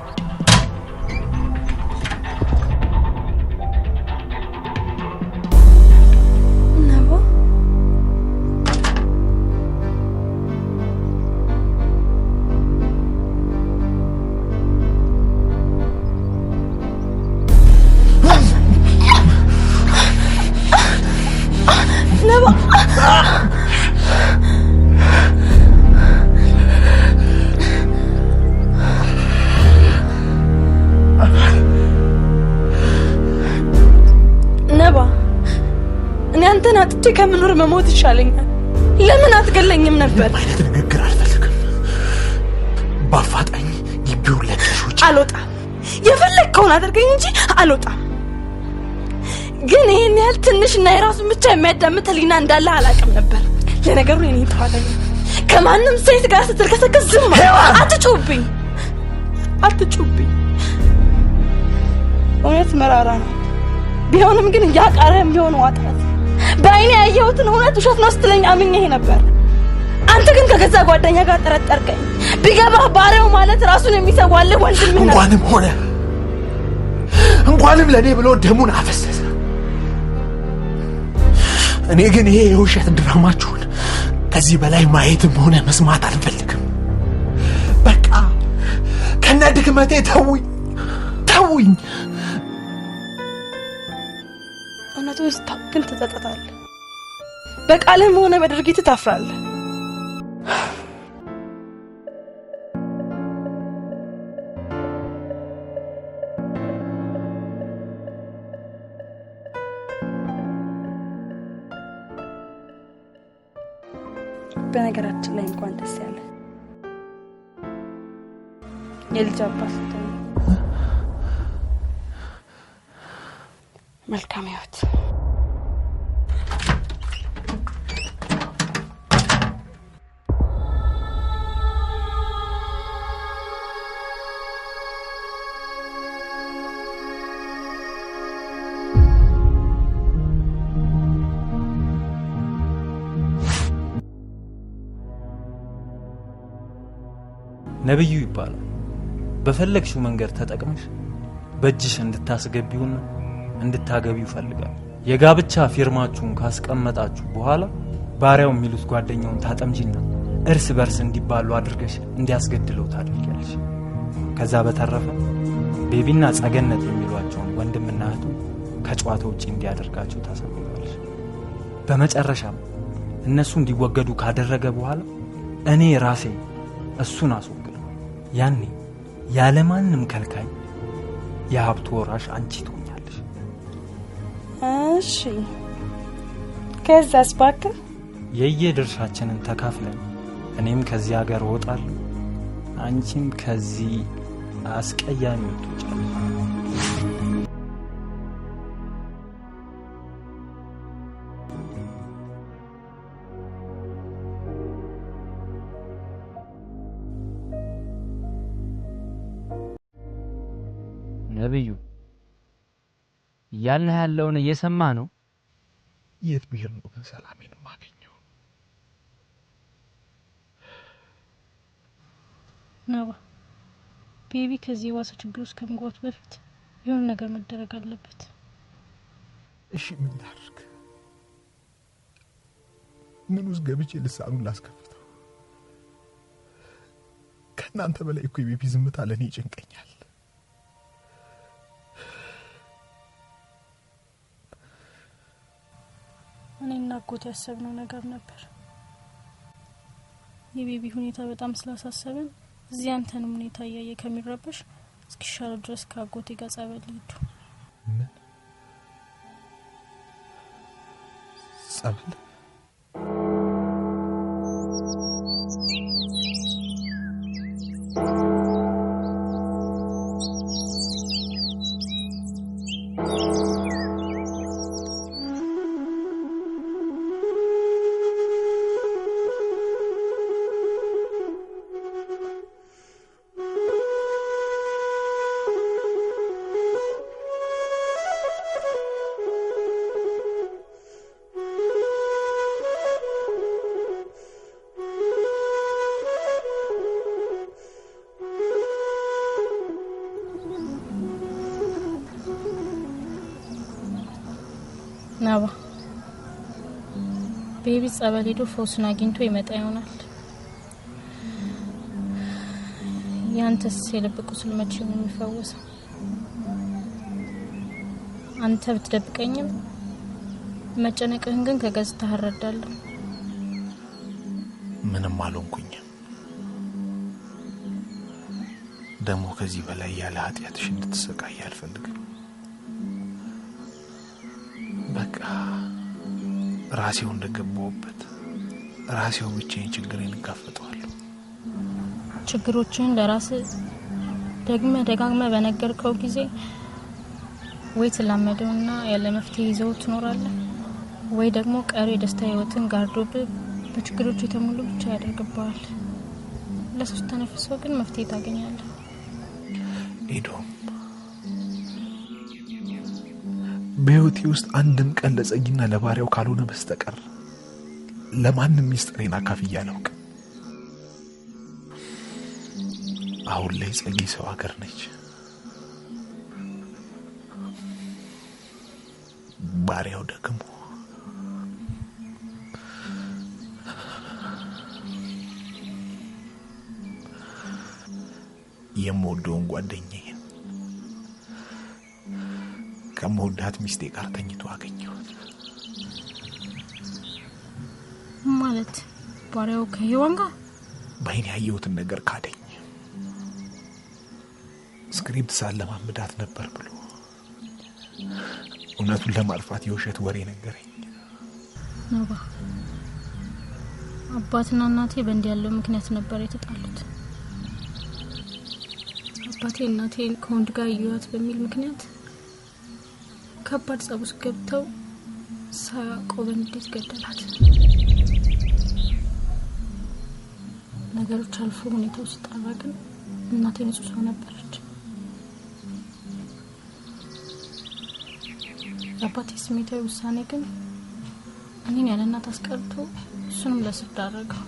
ከመኖር መሞት ይሻለኛል ለምን አትገለኝም ነበር ማለት ንግግር አልፈልግም ባፋጣኝ ግቢውን ለቀሽ ውጪ አልወጣም የፈለግከውን አድርገኝ እንጂ አልወጣም ግን ይሄን ያህል ትንሽና የራሱን ብቻ የሚያዳምጥ ህሊና እንዳለ አላውቅም ነበር ለነገሩ የኔ ጥፋተኛ ከማንም ሴት ጋር ስትልከሰከስ ዝም አትጩብኝ እውነት መራራ ነው ቢሆንም ግን ያቃረም ቢሆን ዋጣት በአይኔ ያየሁትን እውነት ውሸት ነው ስትለኝ አምኜ ነበር አንተ ግን ከገዛ ጓደኛ ጋር ጠረጠርከኝ ቢገባህ ባሪያው ማለት ራሱን የሚሰዋልህ ወንድምህ ነው እንኳንም ለኔ ብሎ ደሙን አፈሰሰ እኔ ግን ይሄ የውሸት ድራማችሁን ከዚህ በላይ ማየትም ሆነ መስማት አልፈልግም በቃ ከነድክመቴ ተውኝ እውነቱ ግን ትጸጸታለህ በቃልህም ሆነ በድርጊት ታፍራለህ በነገራችን ላይ እንኳን ደስ ያለ የልጅ አባት ስትሆን መልካም ህይወት ነብዩ ይባላል በፈለግሽው መንገድ ተጠቅመሽ በእጅሽ እንድታስገቢውና እንድታገቢው ፈልጋል የጋብቻ ፊርማችሁን ካስቀመጣችሁ በኋላ ባሪያው የሚሉት ጓደኛውን ታጠምጂና እርስ በርስ እንዲባሉ አድርገሽ እንዲያስገድለው ታደርጊያለሽ ከዛ በተረፈ ቤቢና ጸገነት የሚሏቸውን ወንድምና እህቱ ከጨዋታ ውጪ እንዲያደርጋቸው ታሳምኛለሽ በመጨረሻም እነሱ እንዲወገዱ ካደረገ በኋላ እኔ ራሴ እሱን አስወግደው ያኔ ያለማንም ከልካይ የሀብቱ ወራሽ አንቺ ትሆኛለሽ እሺ ከዛስ ባክህ የየድርሻችንን ተካፍለን እኔም ከዚህ ሀገር እወጣለሁ አንቺም ከዚህ አስቀያሚ ትወጫለሽ ነብዩ ያልነህ ያለውን እየሰማ ነው የት ብሄር ነው ሰላሜን ማገኘው ነባ ቤቢ ከዚህ የዋሰ ችግር ውስጥ ከመግባቱ በፊት የሆነ ነገር መደረግ አለበት። እሺ ምን ላድርግ? ምን ውስጥ ገብቼ ልሳኑን ላስከፍተው? ከእናንተ በላይ እኮ የቤቢ ዝምታ ለእኔ ይጨንቀኛል። እኔና አጎቴ ያሰብነው ነገር ነበር። የቤቢ ሁኔታ በጣም ስላሳሰበን እዚህ አንተንም ሁኔታ እያየ ከሚረበሽ እስኪሻለው ድረስ ከአጎቴ ጋር ጸበል ሄዱ። ምን ጸበል? ነባ ቤቢ ጸበል ሄዶ ፈውስን አግኝቶ ይመጣ ይሆናል። ያንተስ የልብ ቁስል መቼ ነው የሚፈወሰው? አንተ ብትደብቀኝም መጨነቅህን ግን ከገጽታህ እረዳለሁ። ምንም አልሆንኩኝም። ደግሞ ከዚህ በላይ ያለ ኃጢአትሽ እንድትሰቃይ አልፈልግም። በቃ ራሴው እንደገባሁበት ራሴው ብቻዬን ችግሬን እጋፈጠዋለሁ። ችግሮችን ለራስህ ደጋግመህ በነገርከው ጊዜ ወይ ትላመደውና ያለ መፍትሄ ይዘው ትኖራለህ፣ ወይ ደግሞ ቀሪ ደስታ ህይወትን ጋርዶብህ በችግሮች የተሞሉ ብቻ ያደርግብሃል። ለሶስት ተነፍሰው ግን መፍትሄ ታገኛለህ። ኤዶም በህይወቴ ውስጥ አንድም ቀን ለጸጊና ለባሪያው ካልሆነ በስተቀር ለማንም ሚስጥሬን አካፍዬ አላውቅም። አሁን ላይ ጸጊ ሰው ሀገር ነች፣ ባሪያው ደግሞ የምወደውን ጓደኛዬን ከመወዳት ሚስቴ ጋር ተኝቶ አገኘሁት። ማለት ባሪያው ከሄዋን ጋር በአይኔ ያየሁትን ነገር ካደኝ። ስክሪፕት ሳለማምዳት ነበር ብሎ እውነቱን ለማጥፋት የውሸት ወሬ ነገረኝ። ነባ አባትና እናቴ በእንዲህ ያለው ምክንያት ነበር የተጣሉት። አባቴ እናቴን ከወንድ ጋር ይዩት በሚል ምክንያት ከባድ ጸብ ውስጥ ገብተው ሳያቆበን እንዴት ገደላት። ነገሮች አልፎ ሁኔታው ሲጣራ ግን እናቴ ንጹህ ሰው ነበረች። የአባቴ ስሜታዊ ውሳኔ ግን እኔን ያለ እናት አስቀርቶ እሱንም ለስር ዳረገው።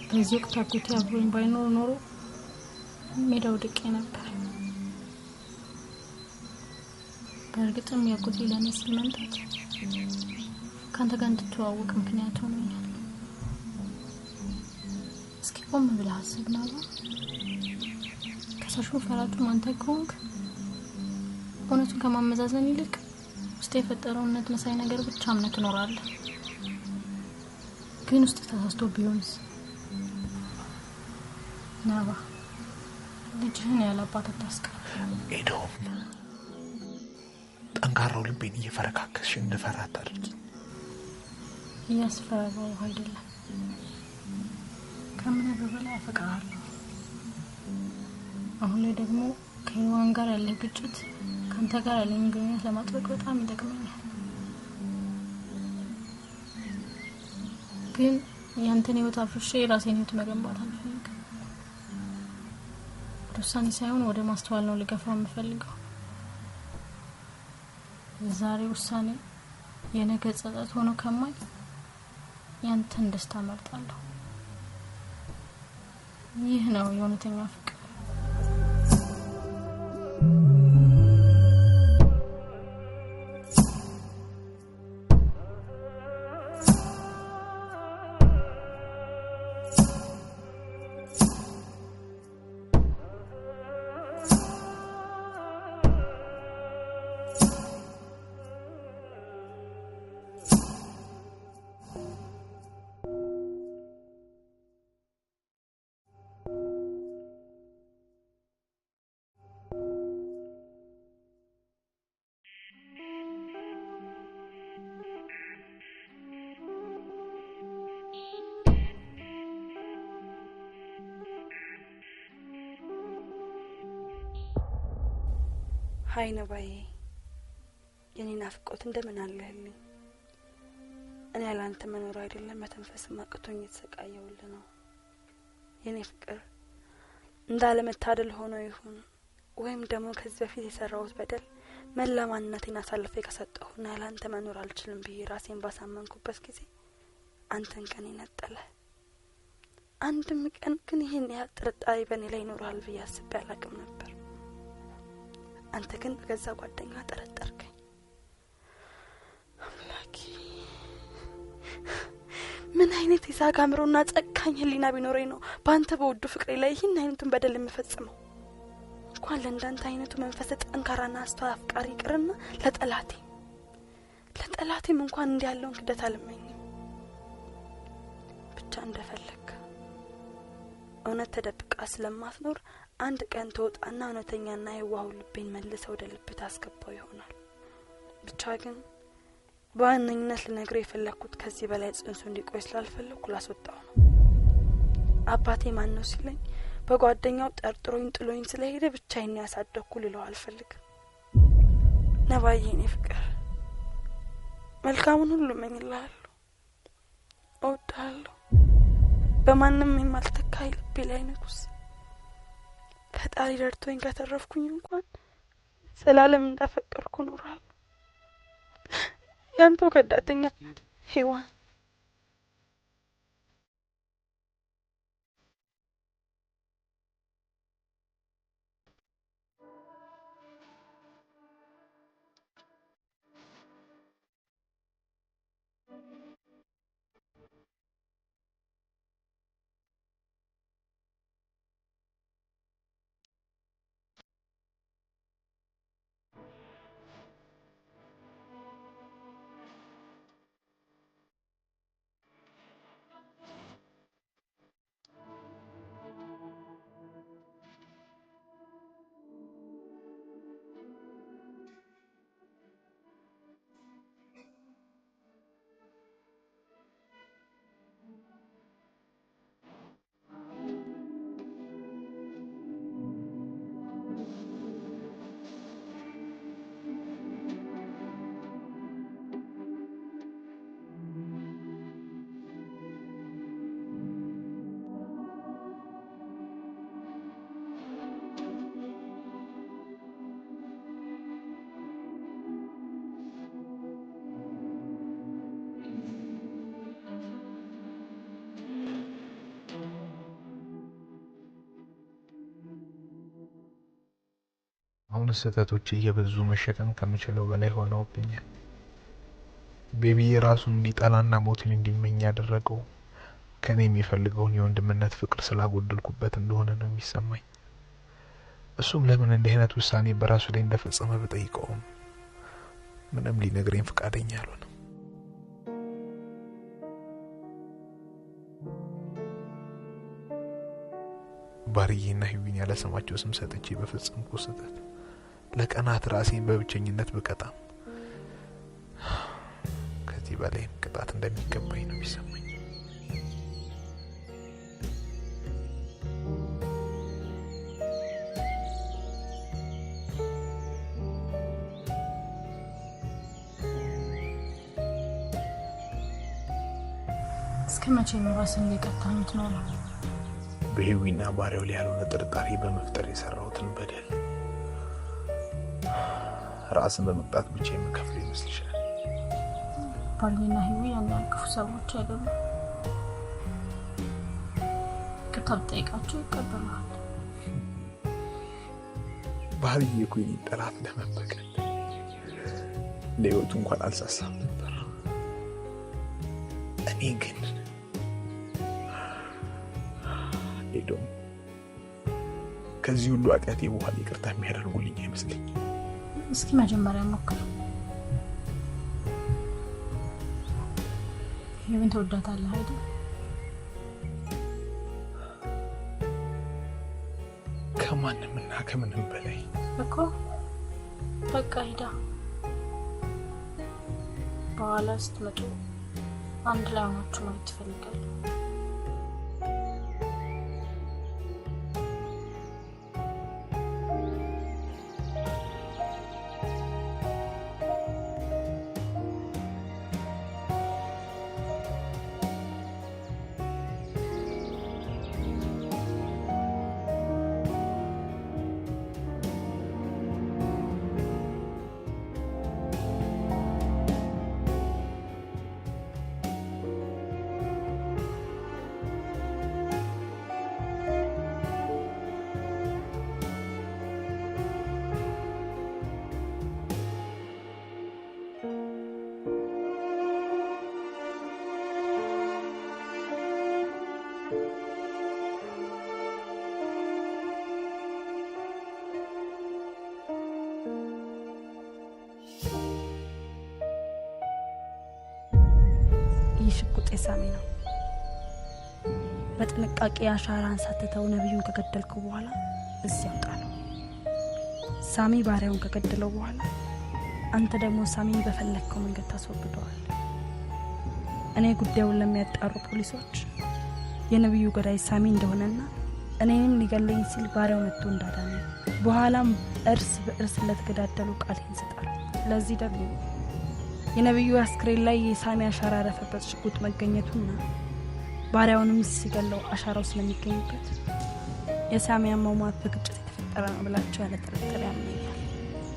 በዚህ ወቅት አጎቴ አብሮኝ ባይኖር ኖሮ ሜዳው ድቄ ነበር። በእርግጥም ያጎቴ ለኔ ሲል መምጣት ካንተ ጋር እንድትዋወቅ ምክንያት ሆኖኛል። እስኪ ቆም ብለህ አስብ ናባ። ከሳሹ ፈራጁ አንተ ከሆንክ እውነቱን ከማመዛዘን ይልቅ ውስጥ የፈጠረው እውነት መሳይ ነገር ብቻ አምነህ ትኖራለህ። ግን ውስጥ ተሳስቶ ቢሆንስ? ናባ ልጅህን ያለባት አታስቀር። ኤዶም ጠንካራው ልቤን እየፈረካከስሽ እንድፈራ አታድርጊ። እያስፈራራው አይደለም፣ ከምንም በላይ አፈቅርሃለሁ። አሁን ላይ ደግሞ ከሄዋን ጋር ያለ ግጭት ካንተ ጋር ያለኝ ግንኙነት ለማጥበቅ በጣም ይጠቅመኛል። ግን ያንተን ህይወት አፍርሼ የራሴን ህይወት መገንባት አልፈልግም። ውሳኔ ሳይሆን ወደ ማስተዋል ነው ልገፋው የምፈልገው። ዛሬ ውሳኔ የነገ ጸጸት ሆኖ ከማይ ያንተን ደስታ መርጣለሁ። ይህ ነው የእውነተኛ ፍቅር። ሀይ ነባዬ፣ የኔ ናፍቆት እንደምን አለህልኝ? እኔ ያላንተ መኖር አይደለም መተንፈስ ማቅቶኝ የተሰቃየውልህ ነው። የኔ ፍቅር እንዳለመታደል ሆኖ ይሁን ወይም ደግሞ ከዚህ በፊት የሰራሁት በደል መላ ማንነቴን አሳልፌ ከሰጠሁና ያላንተ መኖር አልችልም ብዬ ራሴን ባሳመንኩበት ጊዜ አንተን ከኔ ነጠለ። አንድም ቀን ግን ይህን ያህል ጥርጣሬ በእኔ ላይ ይኖራል ብዬ አስቤ አላቅም ነበር። አንተ ግን በገዛ ጓደኛ ጠረጠርከኝ። አምላኬ ምን አይነት የዛጋ አእምሮና ጨካኝ ህሊና ቢኖረኝ ነው በአንተ በውዱ ፍቅሬ ላይ ይህን አይነቱን በደል የምፈጽመው? እንኳን ለእንዳንተ አይነቱ መንፈሰ ጠንካራና አስተዋይ አፍቃሪ ይቅርና ለጠላቴም እንኳን እንዲህ ያለውን ክደት አልመኝም። ብቻ እንደፈለግ እውነት ተደብቃ ስለማትኖር አንድ ቀን ተወጣና እውነተኛና የዋሁ ልቤን መልሰ ወደ ልብት አስገባው ይሆናል። ብቻ ግን በዋነኝነት ልነግርህ የፈለኩት ከዚህ በላይ ጽንሱ እንዲቆይ ስላልፈለኩ ላስወጣው ነው። አባቴ ማን ነው ሲለኝ በጓደኛው ጠርጥሮኝ ጥሎኝ ስለሄደ ብቻዬን ያሳደግኩ ልለው አልፈልግም። ነባዬ የኔ ፍቅር መልካሙን ሁሉ እመኝልሃለሁ፣ እወድሃለሁ። በማንም የማልተካ ልቤ ላይ ንጉስ። ፈጣሪ ረድቶኝ ከተረፍኩኝ እንኳን ሰላለም እንዳፈቀርኩ ኖራለሁ። ያንተው ከዳተኛ ሄዋን። አሁን ስህተቶች እየበዙ መሸከም ከምችለው በላይ ሆነውብኛል። ቤቢ ራሱን እንዲጠላና ሞትን እንዲመኝ ያደረገው ከኔ የሚፈልገውን የወንድምነት ፍቅር ስላጎደልኩበት እንደሆነ ነው የሚሰማኝ። እሱም ለምን እንዲህ አይነት ውሳኔ በራሱ ላይ እንደፈጸመ ብጠይቀውም ምንም ሊነግረኝ ፈቃደኛ አልሆነም። ባርዬና ህዊን ያለ ስማቸው ስም ሰጥቼ በፈጸምኩት ስህተት ለቀናት ራሴን በብቸኝነት ብቀጣም ከዚህ በላይ ቅጣት እንደሚገባኝ ነው የሚሰማኝ። እስከ መቼ ነው ራስን ሊቀጣም ነው? በህዊና ባሪያው ላይ ያልሆነ ጥርጣሬ በመፍጠር የሰራሁትን በደል ራስን በመቅጣት ብቻ የምከፍል ይመስልሻል? ባሪያና ህዊ ያናቅፉ ሰዎች አይደሉም። ይቅርታ ብትጠይቃቸው ይቀበላል። ባህርዬ እኮ የኔን ጠላት ለመበቀል ለህይወቱ እንኳን አልሳሳም ነበር። እኔ ግን ሄዶም ከዚህ ሁሉ ኃጢአቴ በኋላ ይቅርታ የሚያደርጉልኝ አይመስለኝም። እስኪ መጀመሪያ ሞክረው። ሄቨን ተወዳታለህ አይደል? ከማንምና ከምንም በላይ እኮ በቃ ሂዳ በኋላ ስትመጡ አንድ ላይ ሆናችሁ ማየት ትፈልጋለሁ። ሽጉጤ ሳሚ ነው። በጥንቃቄ አሻራን ሳትተው ነብዩን ከገደልኩ በኋላ እዚህ ያውጣለው። ሳሚ ባሪያውን ከገደለው በኋላ አንተ ደግሞ ሳሚን በፈለከው መንገድ ታስወግደዋል። እኔ ጉዳዩን ለሚያጣሩ ፖሊሶች የነብዩ ገዳይ ሳሚ እንደሆነና እኔንም ሊገለኝ ሲል ባሪያው መጥቶ እንዳዳነ በኋላም እርስ በእርስ ለተገዳደሉ ቃል ይሰጣል። ለዚህ ደግሞ የነብዩ አስክሬን ላይ የሳሚ አሻራ ያረፈበት ሽጉጥ መገኘቱና ባሪያውንም ሲገለው አሻራው ስለሚገኝበት የሳሚ አሟሟት በግጭት የተፈጠረ ነው ብላችሁ ያለ ጥርጥር ያምኛል።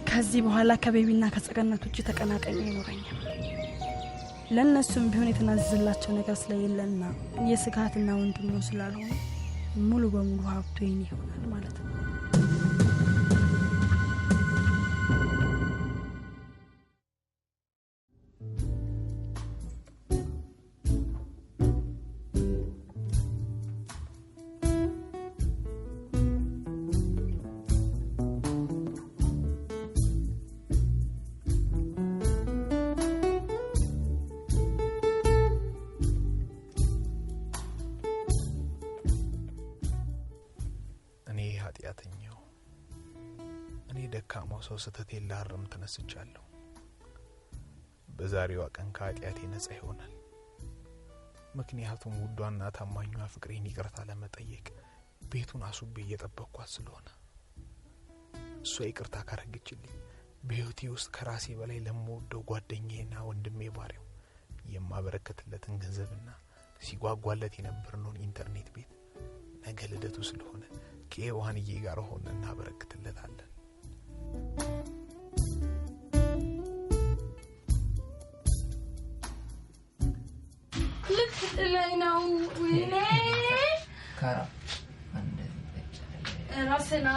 ከዚህ በኋላ ከቤቢና ከጸገነት ውጭ ተቀናቃኝ ይኖረኛል። ለእነሱም ቢሆን የተናዘዘላቸው ነገር ስለሌለና የስጋትና ወንድም ነው ስላልሆነ ሙሉ በሙሉ ሀብቱ የኔ ይሆናል ማለት ነው። ደካማው ሰው ስተቴን ላርም ተነስቻለሁ። በዛሬዋ ቀን ከኃጢአቴ ነጻ ይሆናል። ምክንያቱም ውዷና ታማኟ ፍቅሬን ይቅርታ ለመጠየቅ ቤቱን አሱቤ እየጠበቅኳት ስለሆነ እሷ ይቅርታ ካረገችልኝ በህይወቴ ውስጥ ከራሴ በላይ ለምወደው ጓደኛዬና ወንድሜ ባሪያው የማበረከትለትን ገንዘብና ሲጓጓለት የነበርነውን ኢንተርኔት ቤት ነገ ልደቱ ስለሆነ ከሔዋንዬ ጋር ሆነን እናበረክትለታለን። ላይ ነው ወይኔ ካራ ራስና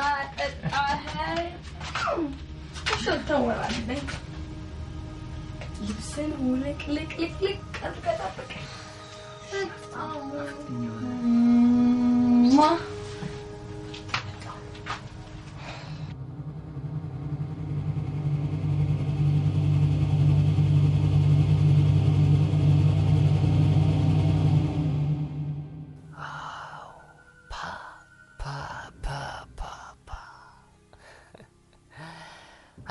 ሾተወራለኝ ልብስን ውልቅ ቀጥቀጣጥቀ ማ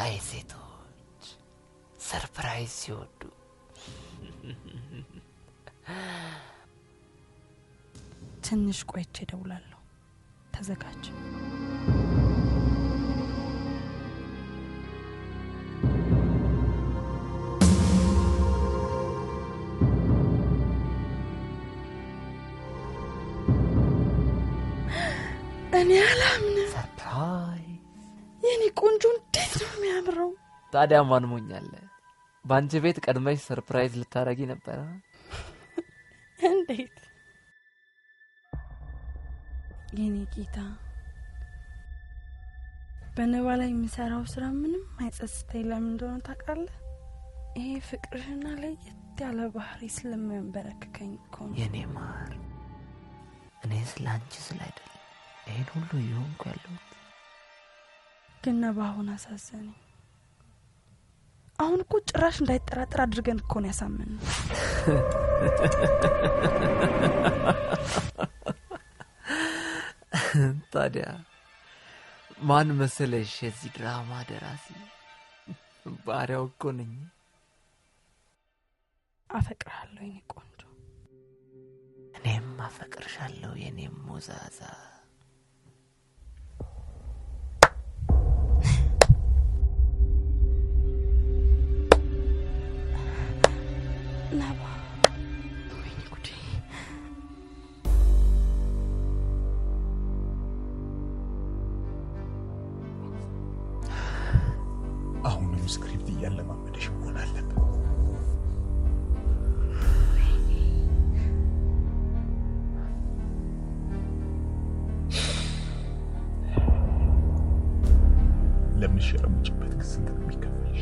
አይ ሴቶች ሰርፕራይዝ ሲወዱ ትንሽ ቆይቼ እደውላለሁ። ተዘጋጅ። እኔ አላምንም። ሰርፕራይዝ! የኔ ቆንጆ እንዴት ነው የሚያምረው! ታዲያ ማን ሞኛለ? ባንቺ ቤት ቀድመሽ ሰርፕራይዝ ልታረጊ ነበር? እንዴት? የኔ ጌታ በነባ ላይ የሚሰራው ስራ ምንም አይጸጽተኝ። ለምን እንደሆነ ታውቃለህ? ይሄ ፍቅርህና ለየት ያለ ባህሪ ስለሚያንበረክከኝ እኮ ነው። የኔ ማር እኔ ስላንቺ ስላይደል ይሄን ሁሉ ይሆንኩ ያለሁት። ግን ነባ አሁን አሳዘነኝ። አሁን እኮ ጭራሽ እንዳይጠራጠር አድርገን እኮ ነው ያሳመነው። ታዲያ ማን መሰለሽ የዚህ ድራማ ደራሲ? ባሪያው እኮ ነኝ። አፈቅርሃለሁ የኔ ቆንጆ። እኔም አፈቅርሻለሁ የኔ ሞዛዛ። ነባ አሁንም ስክሪፕት እያለማመደሽ መሆን አለበት። ለምትሸረሙጭበት ግን ስንት ነው የሚከፈልሽ?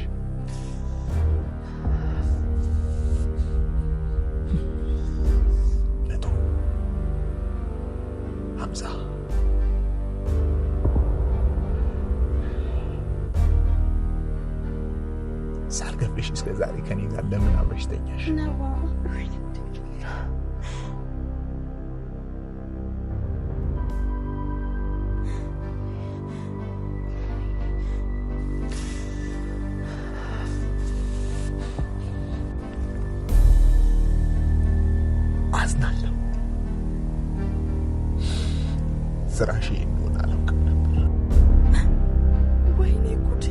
ሳልከፍልሽ እስከ ዛሬ ከኔ ጋር ለምን አብረሽ ተኛሽ? ነባ አዝናለሁ። ስራሽ እንደሆነ አላውቅም ነበር። ወይኔ ጉዴ!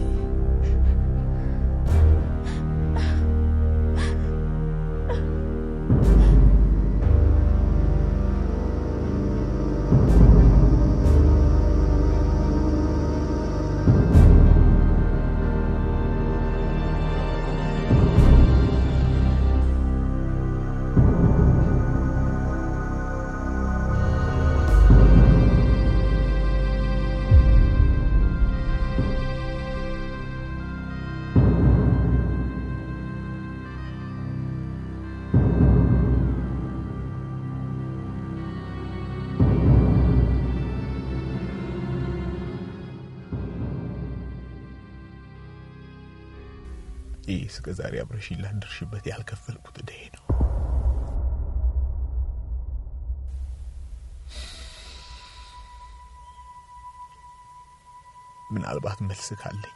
ይህ እስከ ዛሬ አብረሽኝ ላንደርሽበት ያልከፈልኩት ዕዳዬ ነው። ምናልባት መልስ ካለኝ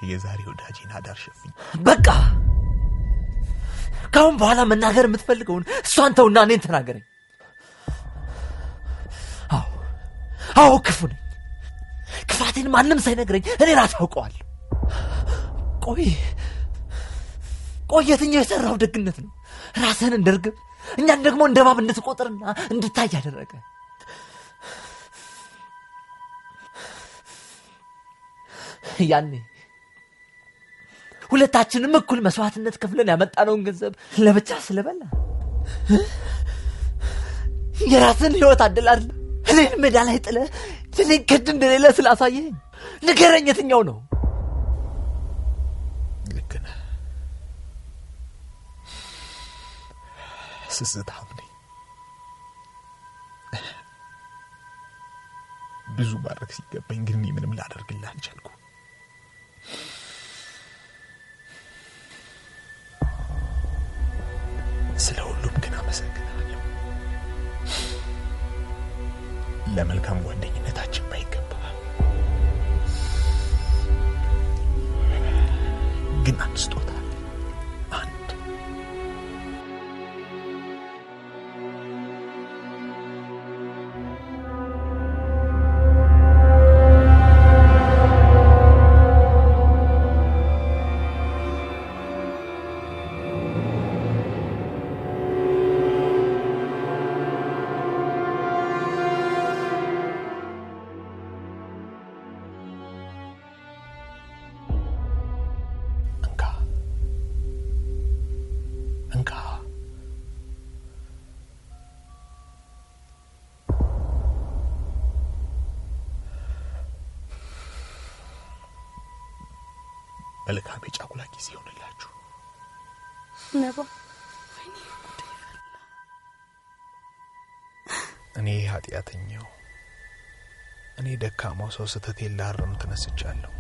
የዛሬ ወዳጄን አዳር ሸፍኝ። በቃ ካሁን በኋላ መናገር የምትፈልገውን እሷን ተውና እኔን ተናገረኝ። አዎ ክፉ ነኝ። ክፋቴን ማንም ሳይነግረኝ እኔ ራሴ አውቀዋለሁ። ቆይ የትኛው የሰራው ደግነት ነው ራስህን እንደርግብ እኛን ደግሞ እንደ እባብ እንድትቆጥርና እንድታይ ያደረገ? ያኔ ሁለታችንም እኩል መስዋዕትነት ከፍለን ያመጣነውን ገንዘብ ለብቻ ስለበላ የራስን ህይወት አደላል እኔን ሜዳ ላይ ጥለህ እኔን ከድ እንደሌለ ስላሳየኝ ንገረኝ፣ የትኛው ነው? ስስታም ነኝ። ብዙ ማድረግ ሲገባኝ ግን እኔ ምንም ላደርግልህ አልቻልኩም። ስለ ሁሉም ግን አመሰግናለሁ። ለመልካም ጓደኝነታችን ባይገባ ግን አንስጦታ መልካም የጫጉላ ጊዜ ይሆንላችሁ። ነባ እኔ ኃጢአተኛው እኔ ደካማው ሰው ስተቴን ላርም ተነስቻለሁ።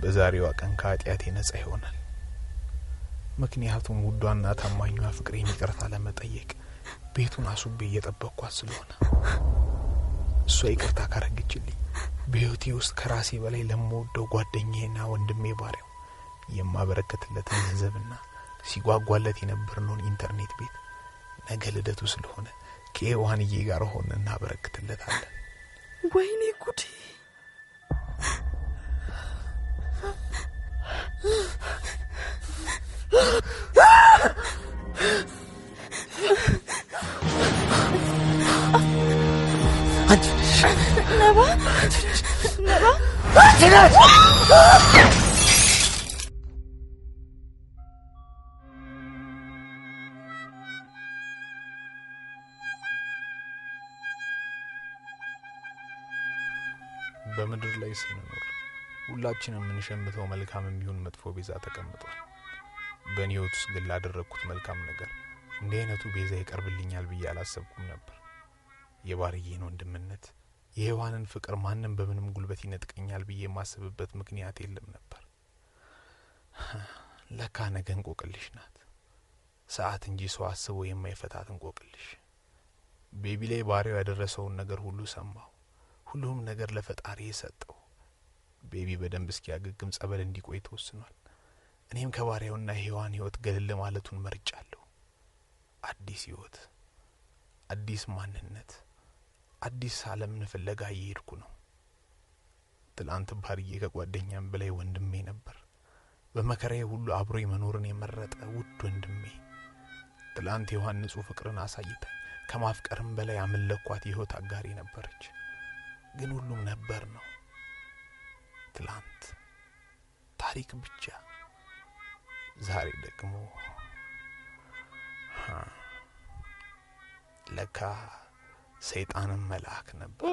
በዛሬዋ ቀን ከኃጢአቴ ነጻ ይሆናል። ምክንያቱም ውዷና ታማኟ ፍቅሬን ይቅርታ ለመጠየቅ ቤቱን አሱቤ እየጠበቅኳት ስለሆነ እሷ ይቅርታ ካረገችልኝ በህይወቴ ውስጥ ከራሴ በላይ ለምወደው ጓደኛዬና ወንድሜ ባሪያው የማበረከትለትን ገንዘብና ሲጓጓለት የነበርነውን ኢንተርኔት ቤት ነገ ልደቱ ስለሆነ ከሔዋንዬ ጋር ሆነን እናበረክትለታለን። ወይኔ ጉዴ! ነባ በምድር ላይ ስንኖር ሁላችንም የምንሸምተው መልካም የሚሆን መጥፎ ቤዛ ተቀምጧል። በእኔ ህይወት ውስጥ ግን ላደረግኩት መልካም ነገር እንዲህ አይነቱ ቤዛ ይቀርብልኛል ብዬ አላሰብኩም ነበር። የባርዬን ወንድምነት የሔዋንን ፍቅር ማንም በምንም ጉልበት ይነጥቀኛል ብዬ የማስብበት ምክንያት የለም ነበር። ለካ ነገ እንቆቅልሽ ናት፣ ሰዓት እንጂ ሰው አስቦ የማይፈታት እንቆቅልሽ። ቤቢ ላይ ባሪያው ያደረሰውን ነገር ሁሉ ሰማሁ። ሁሉም ነገር ለፈጣሪ የሰጠው። ቤቢ በደንብ እስኪያገግም ጸበል እንዲቆይ ተወስኗል። እኔም ከባሪያውና ሔዋን ህይወት ገለል ማለቱን መርጫለሁ። አዲስ ህይወት፣ አዲስ ማንነት፣ አዲስ ዓለምን ፍለጋ እየሄድኩ ነው። ትላንት ባርዬ ከጓደኛም በላይ ወንድሜ ነበር። በመከራዬ ሁሉ አብሮኝ መኖርን የመረጠ ውድ ወንድሜ። ትላንት ሔዋን ንጹህ ፍቅርን አሳይታኝ ከማፍቀርም በላይ አመለኳት የህይወት አጋሪ ነበረች። ግን ሁሉም ነበር ነው። ትላንት ታሪክ ብቻ። ዛሬ ደግሞ ለካ ሰይጣንም መልአክ ነበር።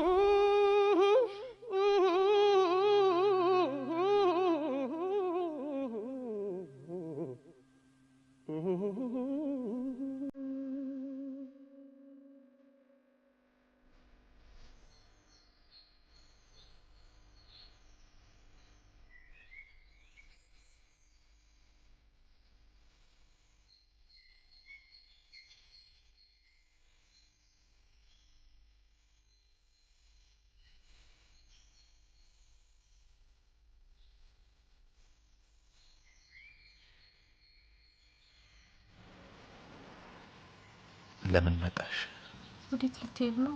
ለምን መጣሽ? ወዴት ልትሄድ ነው?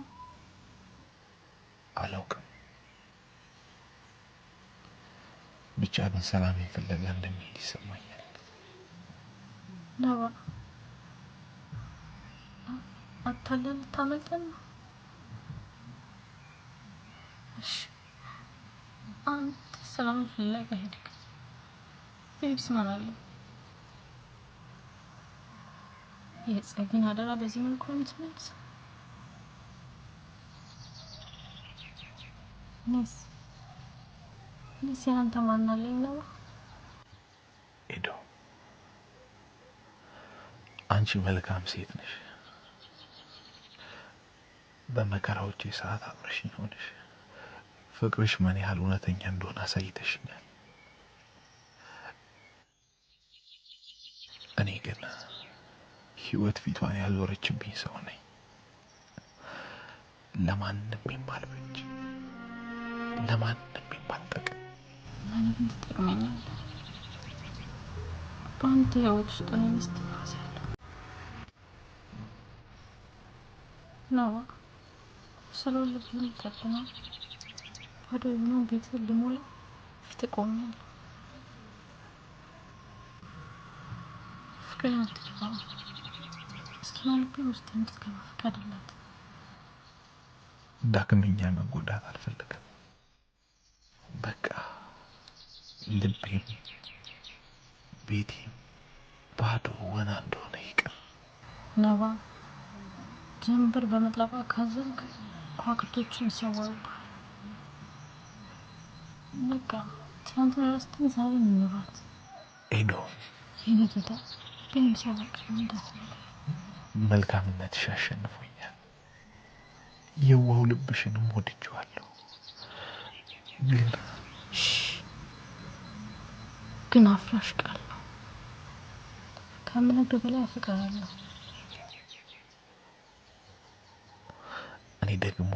አላውቅም። ብቻ ግን ሰላም ፍለጋ እንደሚሄድ ይሰማኛል። ነባ አታለን ታመልጠን ነው? እሺ አንተ ሰላም ፍለጋ ሄድክ። ቤቢስ ማን አለ? የጸግን አደራ በዚህ መልኩ እንትነስ ነስ ያንተ ማን አለኝ ነው? ኤዶ አንቺ መልካም ሴት ነሽ። በመከራዎቼ ሰዓት አብረሽኝ ሆነሽ ፍቅርሽ ምን ያህል እውነተኛ እንደሆነ አሳይተሽኛል። እኔ ግን ህይወት ፊቷን ያዞረችብኝ ሰው ነኝ። ለማንም የማልበጅ፣ ለማንም የማልጠቅም። ማንም ትጠቅመኛለህ? በአንተ ህይወት ውስጥ ነው የምትፋስ ያለው ነው። ሰላም ልብን ተጠቅመ ወደ ነው ቤት ልሞላ ፊት ቆመኛለሁ። ፍቅር አትጥፋ። እስኪማልኩ ውስጥ እንድትገባ ፈቃድላት። ዳግመኛ መጎዳት አልፈልግም። በቃ ልቤም ቤቴም ባዶ ወና እንደሆነ ይቅር። ነባ ጀንበር በመጥለቋ ካዘንክ ከዋክብቶችን ይሰወሩብሃል። በቃ ትናንትና ረስተን ዛሬ እንኖራት ኤዶ ይነቱታ በሚሰራቅ እንደት መልካምነትሽ አሸንፎኛል። የዋው ልብሽንም ወድጄዋለሁ። ግን አፍራሽ ቃል ነው። ከምነግርህ በላይ አፈቅርሃለሁ። እኔ ደግሞ